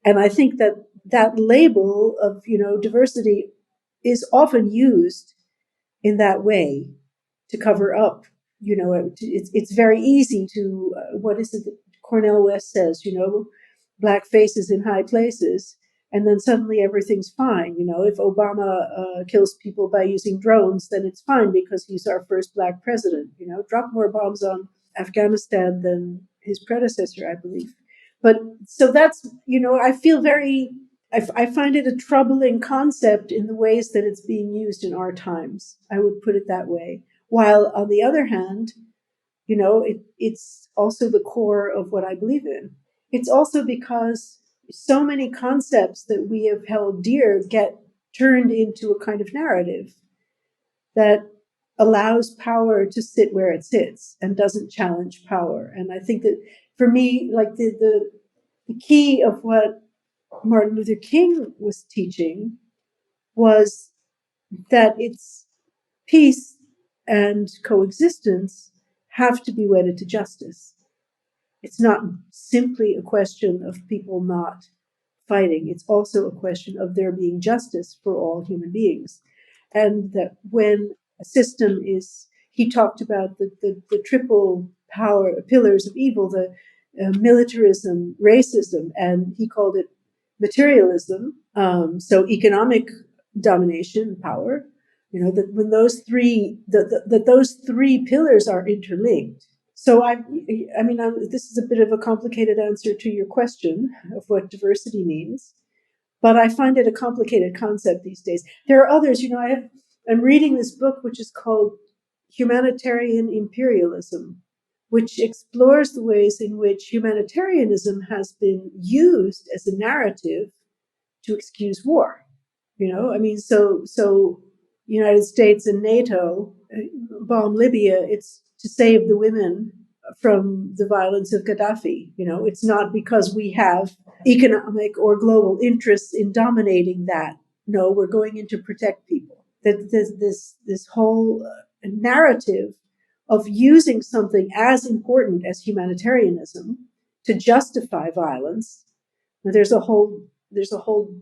And I think that that label of diversity is often used in that way to cover up. It's very easy to what is it that Cornel West says? Black faces in high places, and then suddenly everything's fine. If Obama kills people by using drones, then it's fine because he's our first black president. Drop more bombs on Afghanistan than his predecessor, I believe. But so that's, I feel I find it a troubling concept in the ways that it's being used in our times. I would put it that way. While on the other hand, it's also the core of what I believe in. It's also because so many concepts that we have held dear get turned into a kind of narrative that allows power to sit where it sits and doesn't challenge power. And I think that for me, like the key of what Martin Luther King was teaching was that it's peace and coexistence have to be wedded to justice. It's not simply a question of people not fighting. It's also a question of there being justice for all human beings. And that when a system is, he talked about the triple power pillars of evil, the militarism, racism, and he called it materialism. So economic domination, power. You know that when those three that those three pillars are interlinked. So I mean, this is a bit of a complicated answer to your question of what diversity means, but I find it a complicated concept these days. There are others, you know. I'm reading this book which is called Humanitarian Imperialism, which explores the ways in which humanitarianism has been used as a narrative to excuse war. You know, I mean, so United States and NATO bomb Libya. It's to save the women from the violence of Gaddafi. You know, it's not because we have economic or global interests in dominating that. No, we're going in to protect people. That this whole narrative of using something as important as humanitarianism to justify violence. There's a whole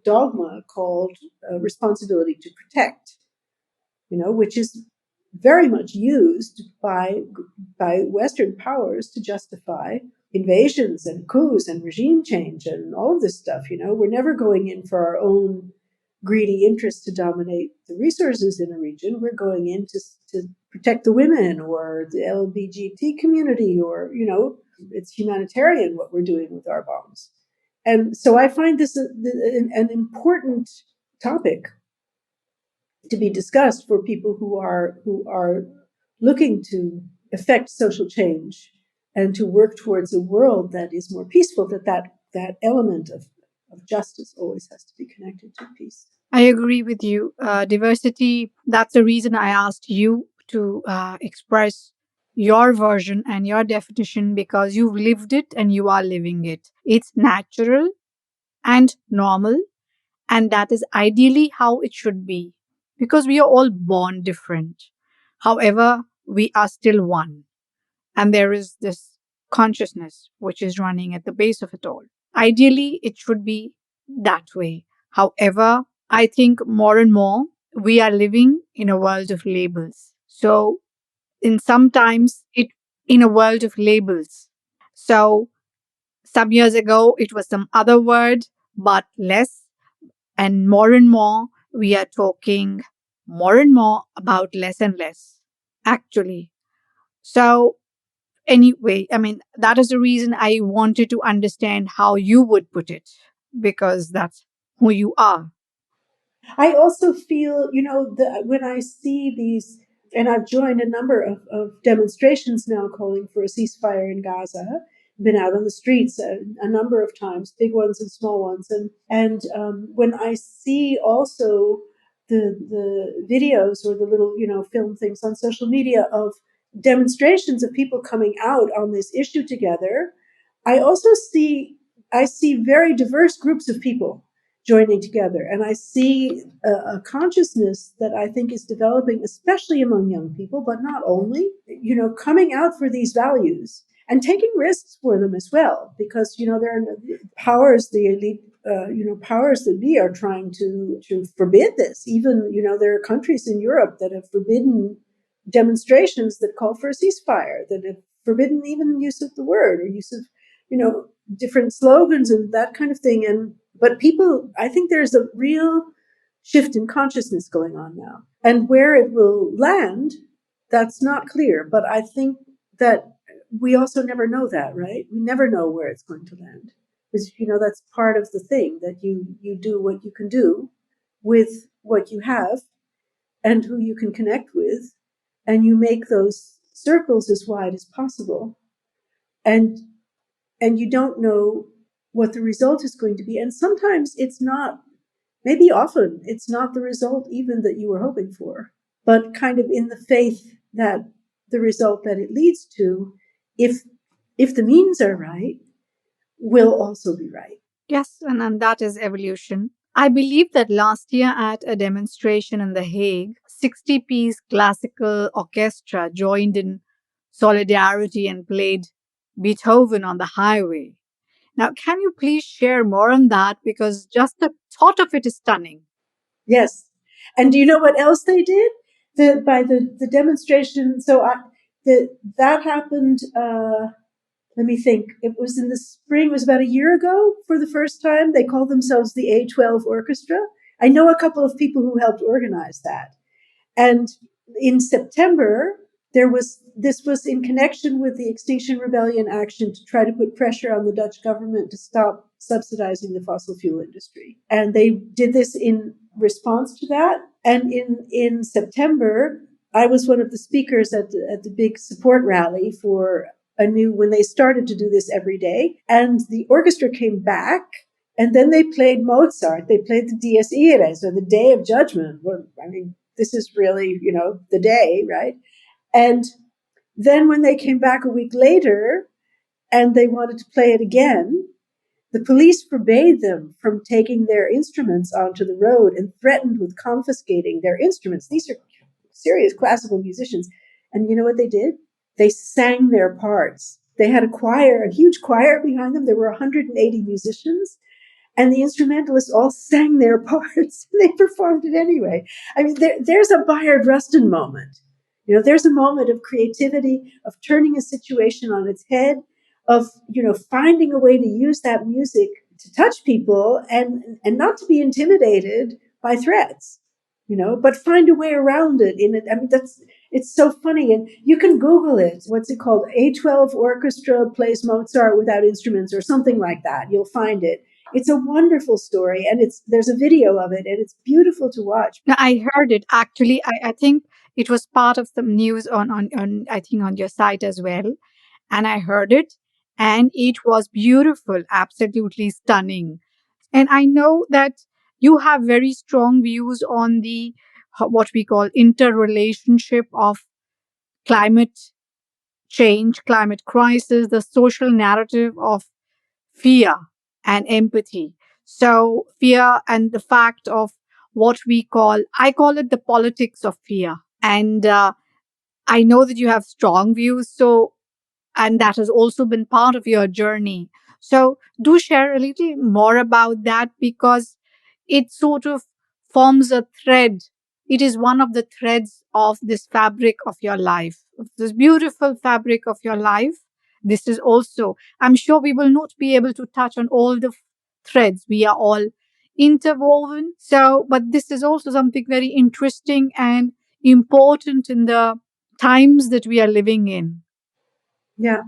dogma called responsibility to protect, you know, which is very much used by Western powers to justify invasions and coups and regime change and all of this stuff. You know, we're never going in for our own greedy interests to dominate the resources in a region. We're going in to protect the women or the LGBT community, or, you know, it's humanitarian what we're doing with our bombs. And so I find this an important topic to be discussed for people who are looking to effect social change and to work towards a world that is more peaceful. That element of justice always has to be connected to peace. I agree with you. Diversity, that's the reason I asked you to express your version and your definition, because you've lived it and you are living it. It's natural and normal, and that is ideally how it should be, because we are all born different. However, we are still one, and there is this consciousness which is running at the base of it all. Ideally, it should be that way. However, I think more and more we are living in a world of labels. So, in sometimes it in a world of labels. So, some years ago it was some other word, but less, and more we are talking more and more about less and less. Actually, so anyway, I mean, that is the reason I wanted to understand how you would put it, because that's who you are. I also feel, you know, when I see these, and I've joined a number of demonstrations now calling for a ceasefire in Gaza, been out on the streets a number of times, big ones and small ones. And when I see also the videos or the little, you know, film things on social media of demonstrations of people coming out on this issue together, I also see very diverse groups of people joining together. And I see a consciousness that I think is developing, especially among young people, but not only, you know, coming out for these values and taking risks for them as well, because, you know, there are powers, the elite, you know, powers that be are trying to forbid this. Even, you know, there are countries in Europe that have forbidden demonstrations that call for a ceasefire, that have forbidden even use of the word or use of, you know, different slogans and that kind of thing. And but people, I think there's a real shift in consciousness going on now. And where it will land, that's not clear. But I think that we also never know that, right? We never know where it's going to land. Because, you know, that's part of the thing, that you do what you can do with what you have and who you can connect with. And you make those circles as wide as possible. And you don't know what the result is going to be. And sometimes it's not, maybe often it's not the result even that you were hoping for, but kind of in the faith that the result that it leads to, if the means are right, will also be right. Yes, and that is evolution. I believe that last year at a demonstration in The Hague, 60-piece classical orchestra joined in solidarity and played Beethoven on the highway. Now, can you please share more on that? Because just the thought of it is stunning. Yes. And do you know what else they did? The demonstration. So that happened. Let me think. It was in the spring. It was about a year ago for the first time. They called themselves the A12 Orchestra. I know a couple of people who helped organize that. And in September, this was in connection with the Extinction Rebellion action to try to put pressure on the Dutch government to stop subsidizing the fossil fuel industry. And they did this in response to that. And in September, I was one of the speakers at the big support rally for when they started to do this every day. And the orchestra came back, and then they played Mozart. They played the Dies Irae, so the Day of Judgment. Well, I mean, this is really, the day, right? And then when they came back a week later and they wanted to play it again, the police forbade them from taking their instruments onto the road and threatened with confiscating their instruments. These are serious classical musicians. And you know what they did? They sang their parts. They had a huge choir behind them. There were 180 musicians. And the instrumentalists all sang their parts. And they performed it anyway. I mean, there's a Bayard Rustin moment. There's a moment of creativity, of turning a situation on its head, of finding a way to use that music to touch people and not to be intimidated by threats. But find a way around it. I mean, it's so funny, and you can Google it. What's it called? A12 Orchestra plays Mozart without instruments, or something like that. You'll find it. It's a wonderful story, and there's a video of it, and it's beautiful to watch. Now, I heard it actually. I think it was part of some news on I think on your site as well, and I heard it, and it was beautiful, absolutely stunning. And I know that you have very strong views on the what we call interrelationship of climate change, climate crisis, the social narrative of fear and empathy. So fear and the fact of what I call it the politics of fear. And I know that you have strong views. So, and that has also been part of your journey. So do share a little more about that, because it sort of forms a thread. It is one of the threads of this fabric of your life, of this beautiful fabric of your life. This is also, I'm sure we will not be able to touch on all the threads. We are all interwoven. So, but this is also something very interesting and important in the times that we are living in. Yeah.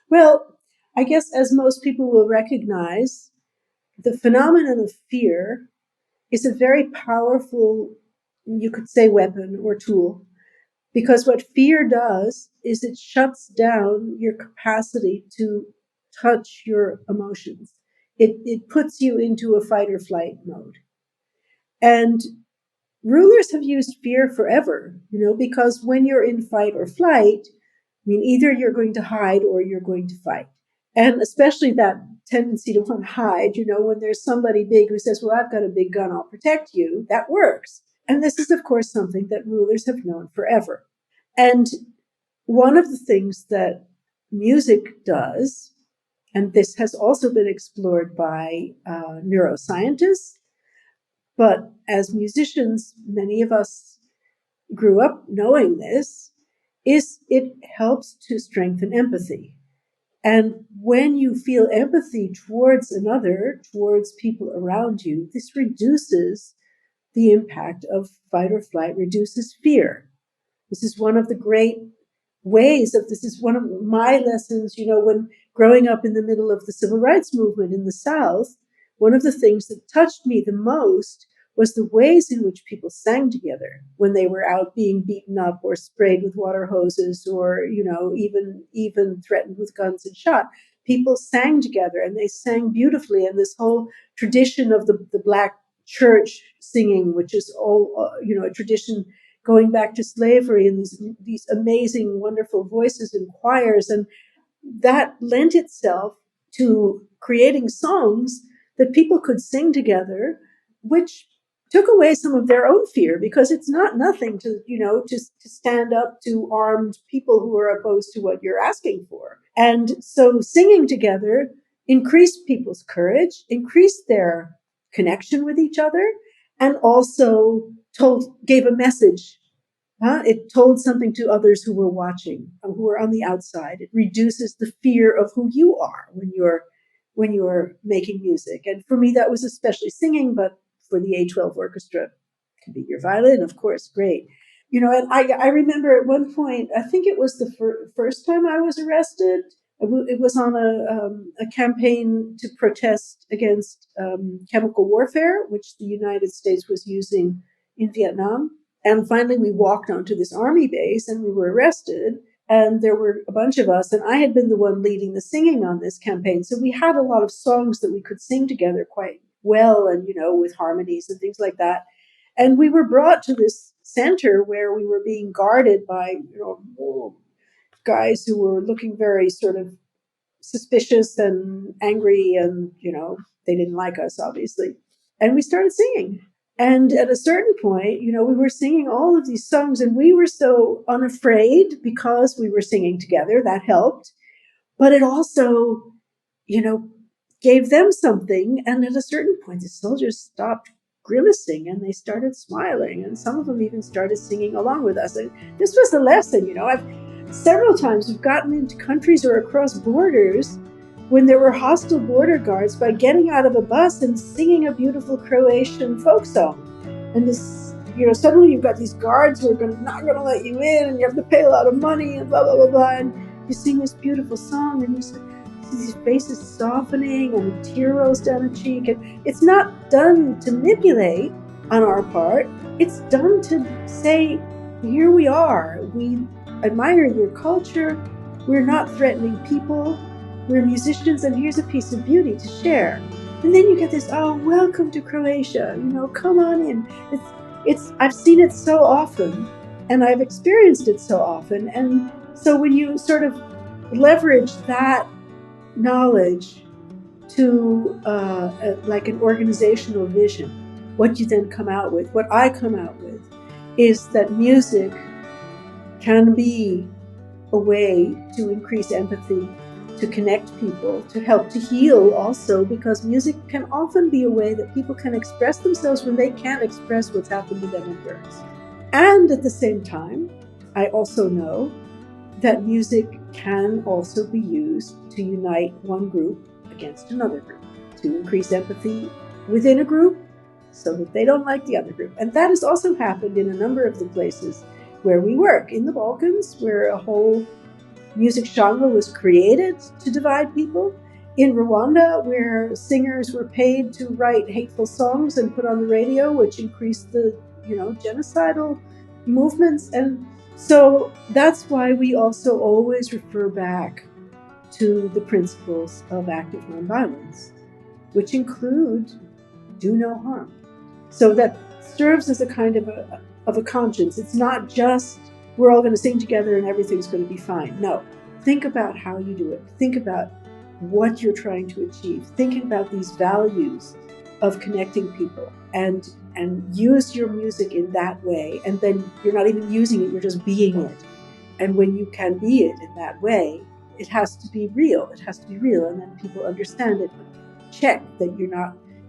Well, I guess as most people will recognize, the phenomenon of fear is a very powerful, you could say, weapon or tool, because what fear does is it shuts down your capacity to touch your emotions. It puts you into a fight or flight mode. And rulers have used fear forever, because when you're in fight or flight, I mean, either you're going to hide or you're going to fight. And especially that tendency to want to hide, when there's somebody big who says, well, I've got a big gun, I'll protect you, that works. And this is, of course, something that rulers have known forever. And one of the things that music does, and this has also been explored by neuroscientists, but as musicians, many of us grew up knowing this, is it helps to strengthen empathy. And when you feel empathy towards another, towards people around you, this reduces the impact of fight or flight, reduces fear. This is one of the great ways of this is one of my lessons, when growing up in the middle of the civil rights movement in the South, one of the things that touched me the most was the ways in which people sang together when they were out being beaten up or sprayed with water hoses or, even threatened with guns and shot. people sang together, and they sang beautifully. And this whole tradition of the Black church singing, which is all, a tradition going back to slavery, and these amazing, wonderful voices and choirs. And that lent itself to creating songs that people could sing together, which took away some of their own fear, because it's not nothing to stand up to armed people who are opposed to what you're asking for. And so singing together increased people's courage, increased their connection with each other, and also gave a message. It told something to others who were watching, who were on the outside. It reduces the fear of who you are when you're making music. And for me, that was especially singing, but for the A12 orchestra, it could be your violin, of course, great. And I remember at one point, I think it was the first time I was arrested. It was on a campaign to protest against chemical warfare, which the United States was using in Vietnam. And finally, we walked onto this army base and we were arrested. And there were a bunch of us, and I had been the one leading the singing on this campaign. So we had a lot of songs that we could sing together quite well, and, with harmonies and things like that. And we were brought to this center where we were being guarded by, guys who were looking very sort of suspicious and angry, and, they didn't like us, obviously. And we started singing. And at a certain point, we were singing all of these songs, and we were so unafraid because we were singing together. That helped. But it also, gave them something. And at a certain point, the soldiers stopped grimacing and they started smiling. And some of them even started singing along with us. And this was the lesson, several times we've gotten into countries or across borders when there were hostile border guards by getting out of a bus and singing a beautiful Croatian folk song. And this, suddenly you've got these guards who are not going to let you in, and you have to pay a lot of money and blah, blah, blah, blah. And you sing this beautiful song, and you see these faces softening, and a tear rolls down a cheek. And it's not done to manipulate on our part. It's done to say, here we are. We admire your culture. We're not threatening people. We're musicians, and here's a piece of beauty to share. And then you get this, welcome to Croatia, come on in. I've seen it so often, and I've experienced it so often. And so when you sort of leverage that knowledge to like an organizational vision, what you then come out with, what I come out with, is that music can be a way to increase empathy, to connect people, to help to heal also, because music can often be a way that people can express themselves when they can't express what's happened to them in words. And at the same time, I also know that music can also be used to unite one group against another group, to increase empathy within a group so that they don't like the other group. And that has also happened in a number of the places where we work. In the Balkans, where a whole music genre was created to divide people. In Rwanda, where singers were paid to write hateful songs and put on the radio, which increased the, genocidal movements. And so that's why we also always refer back to the principles of active nonviolence, which include do no harm. So that serves as a kind of a conscience. It's not just we're all going to sing together and everything's going to be fine. No, think about how you do it. Think about what you're trying to achieve. Think about these values of connecting people, and use your music in that way. And then you're not even using it, you're just being it. And when you can be it in that way, it has to be real. It has to be real. And then people understand it. Check that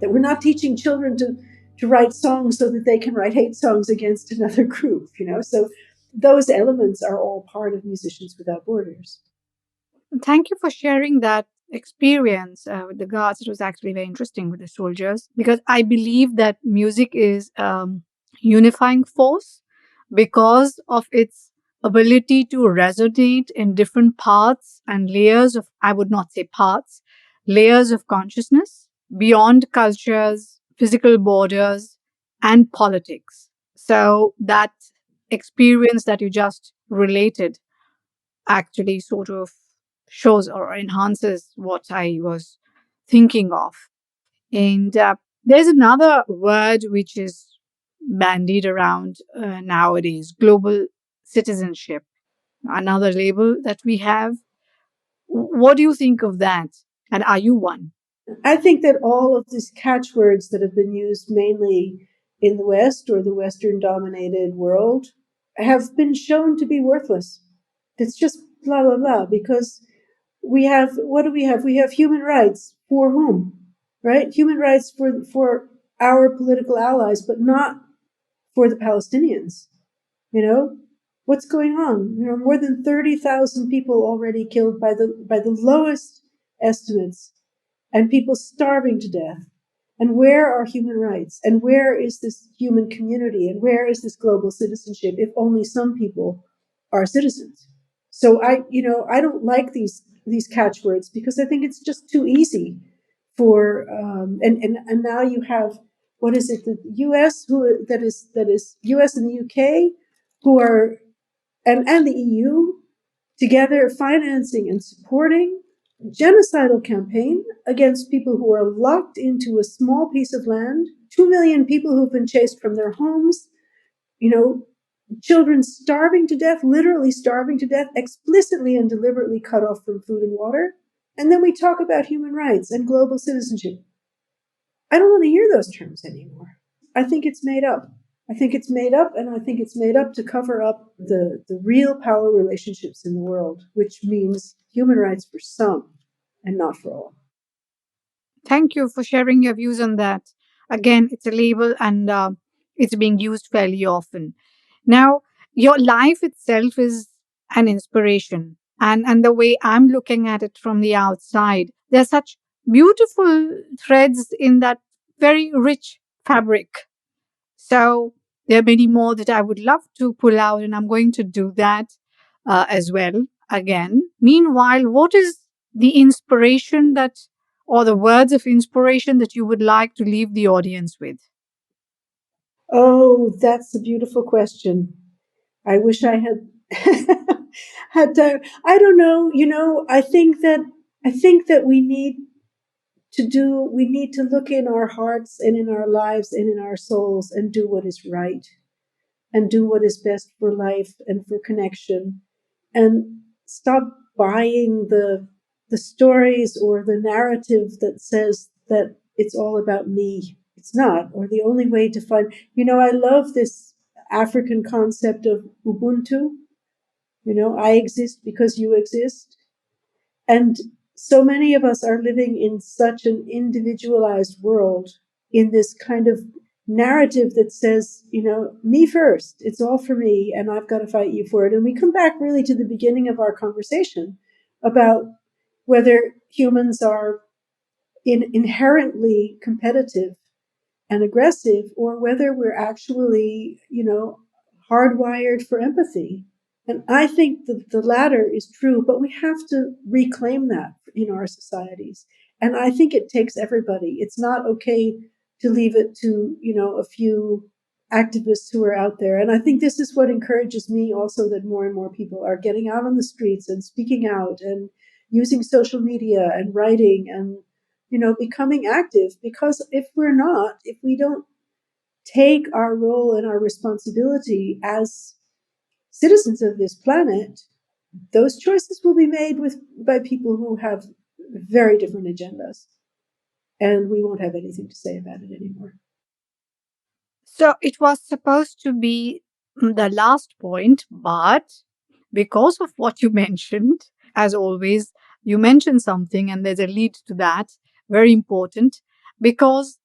we're not teaching children to write songs so that they can write hate songs against another group, So those elements are all part of Musicians Without Borders. Thank you for sharing that experience with the guards. It was actually very interesting with the soldiers, because I believe that music is unifying force because of its ability to resonate in different parts and layers of, I would not say parts, layers of consciousness beyond cultures, physical borders, and politics. So that experience that you just related actually sort of shows or enhances what I was thinking of. And there's another word which is bandied around nowadays: global citizenship, another label that we have. What do you think of that? And are you one? I think that all of these catchwords that have been used mainly in the West or the Western dominated world have been shown to be worthless. It's just blah, blah, blah, because we have, what do we have? We have human rights for whom, right? Human rights for our political allies, but not for the Palestinians. You know, what's going on? You know, more than 30,000 people already killed by the lowest estimates, and people starving to death. And where are human rights? And where is this human community? And where is this global citizenship if only some people are citizens? So I don't like these catchwords because I think it's just too easy for and now you have, what is it, the U.S. who that is U.S. and the U.K. who are, and the EU together financing and supporting genocidal campaign against people who are locked into a small piece of land, 2 million people who've been chased from their homes, you know, children starving to death, literally starving to death, explicitly and deliberately cut off from food and water. And then we talk about human rights and global citizenship. I don't want to hear those terms anymore. I think it's made up. I think it's made up, and I think it's made up to cover up the real power relationships in the world, which means human rights for some and not for all. Thank you for sharing your views on that. Again, it's a label and it's being used fairly often. Now, your life itself is an inspiration. And the way I'm looking at it from the outside, there's such beautiful threads in that very rich fabric. So there are many more that I would love to pull out, and I'm going to do that as well again. Meanwhile, what is the inspiration that, or the words of inspiration that you would like to leave the audience with? Oh, that's a beautiful question. I wish I had had time. I don't know. I think that we need to look in our hearts and in our lives and in our souls and do what is right and do what is best for life and for connection, and stop buying the stories or the narrative that says that it's all about me. It's not, or the only way to find, I love this African concept of Ubuntu. I exist because you exist. And so many of us are living in such an individualized world, in this kind of narrative that says, me first, it's all for me, and I've got to fight you for it. And we come back really to the beginning of our conversation about whether humans are inherently competitive and aggressive, or whether we're actually, hardwired for empathy. And I think the latter is true, but we have to reclaim that in our societies. And I think it takes everybody. It's not okay to leave it to, a few activists who are out there. And I think this is what encourages me also, that more and more people are getting out on the streets and speaking out and using social media and writing and, becoming active. Because if we don't take our role and our responsibility as citizens of this planet, those choices will be made by people who have very different agendas, and we won't have anything to say about it anymore. So it was supposed to be the last point, but because of what you mentioned, as always, you mentioned something and there's a lead to that, very important, because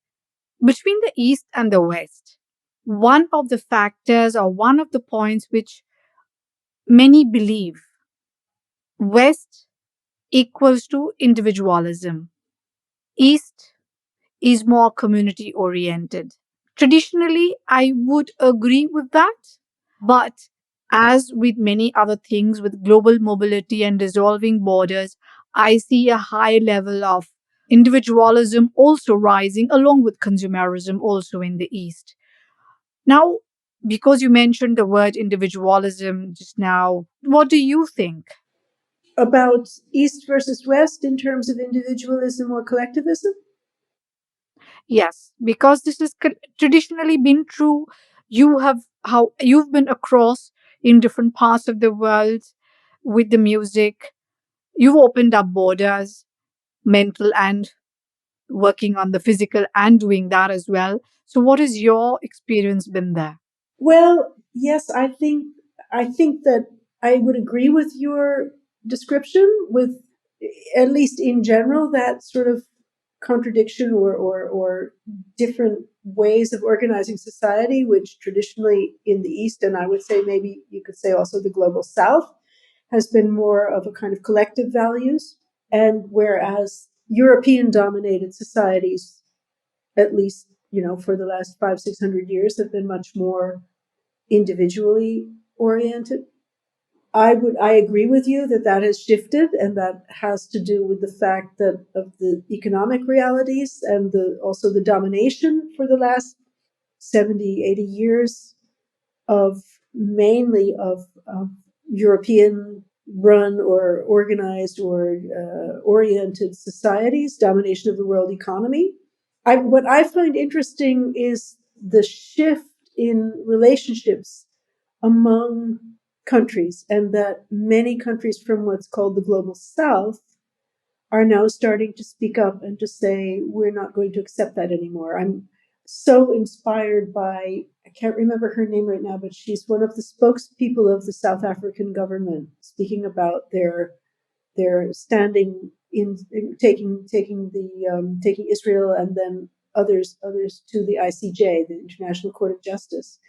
between the East and the West, one of the factors or one of the points which many believe, West equals to individualism, East is more community oriented. Traditionally, I would agree with that. But as with many other things, with global mobility and dissolving borders, I see a high level of individualism also rising along with consumerism also in the East. Now, because you mentioned the word individualism just now, what do you think? About East versus West in terms of individualism or collectivism? Yes, because this has traditionally been true. You have how you've been across in different parts of the world with the music. You've opened up borders, mental and working on the physical and doing that as well. So what has your experience been there? Well, yes, I think that I would agree with your description, with at least in general that sort of contradiction or different ways of organizing society, which traditionally in the East, and I would say maybe you could say also the global South, has been more of a kind of collective values. And whereas European dominated societies, at least, for the last 500-600 years, have been much more individually oriented. I agree with you that that has shifted, and that has to do with the fact that of the economic realities and also the domination for the last 70, 80 years of mainly of European run or organized or oriented societies, domination of the world economy. What I find interesting is the shift in relationships among countries, and that many countries from what's called the global South are now starting to speak up and to say, we're not going to accept that anymore. I'm so inspired by, I can't remember her name right now, but she's one of the spokespeople of the South African government, speaking about their standing in taking Israel and then others to the ICJ, the International Court of Justice,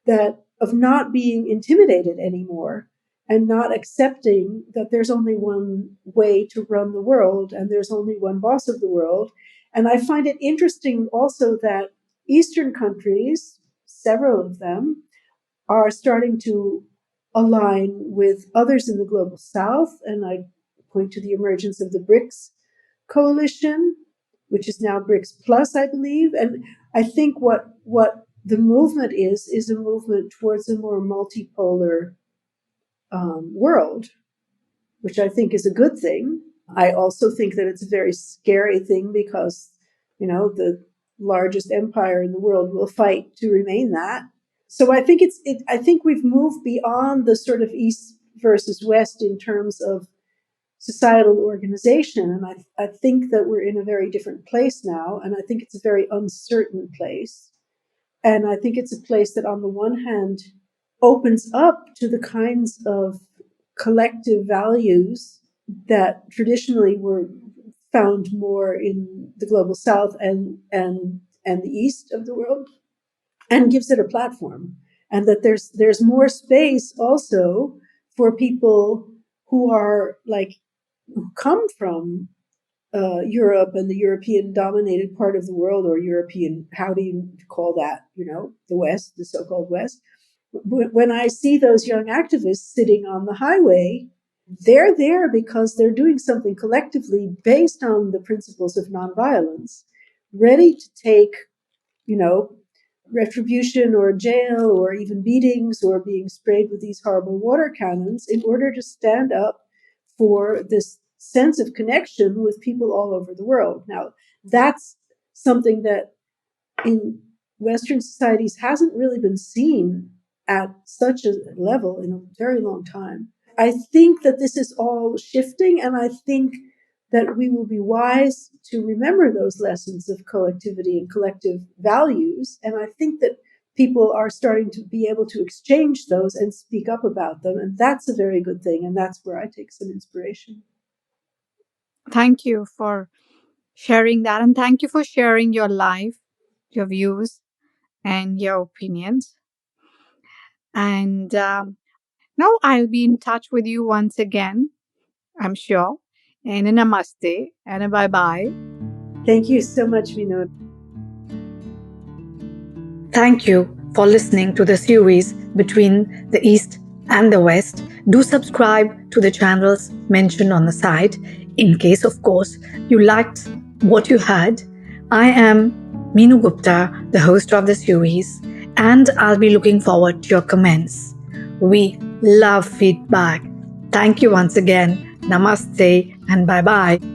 that of not being intimidated anymore and not accepting that there's only one way to run the world and there's only one boss of the world. And I find it interesting also that Eastern countries, several of them, are starting to align with others in the global South. And I point to the emergence of the BRICS coalition, which is now BRICS Plus, I believe. And I think what the movement is a movement towards a more multipolar world, which I think is a good thing. I also think that it's a very scary thing because, the largest empire in the world will fight to remain that. So I think I think we've moved beyond the sort of East versus West in terms of societal organization. And I think that we're in a very different place now. And I think it's a very uncertain place. And I think it's a place that, on the one hand, opens up to the kinds of collective values that traditionally were found more in the global South and the East of the world, and gives it a platform. And that there's more space also for people who are who come from Europe and the European dominated part of the world, or European, how do you call that? The West, the so-called West. When I see those young activists sitting on the highway, they're there because they're doing something collectively based on the principles of nonviolence, ready to take, retribution or jail or even beatings or being sprayed with these horrible water cannons in order to stand up for this sense of connection with people all over the world. Now, that's something that in Western societies hasn't really been seen at such a level in a very long time. I think that this is all shifting, and I think that we will be wise to remember those lessons of collectivity and collective values. And I think that people are starting to be able to exchange those and speak up about them. And that's a very good thing. And that's where I take some inspiration. Thank you for sharing that. And thank you for sharing your life, your views, and your opinions. And now I'll be in touch with you once again, I'm sure. And a namaste and a bye bye. Thank you so much, Meenu. Thank you for listening to the series Between the East and the West. Do subscribe to the channels mentioned on the site in case, of course, you liked what you heard. I am Meenu Gupta, the host of the series, and I'll be looking forward to your comments. We love feedback. Thank you once again. Namaste and bye bye.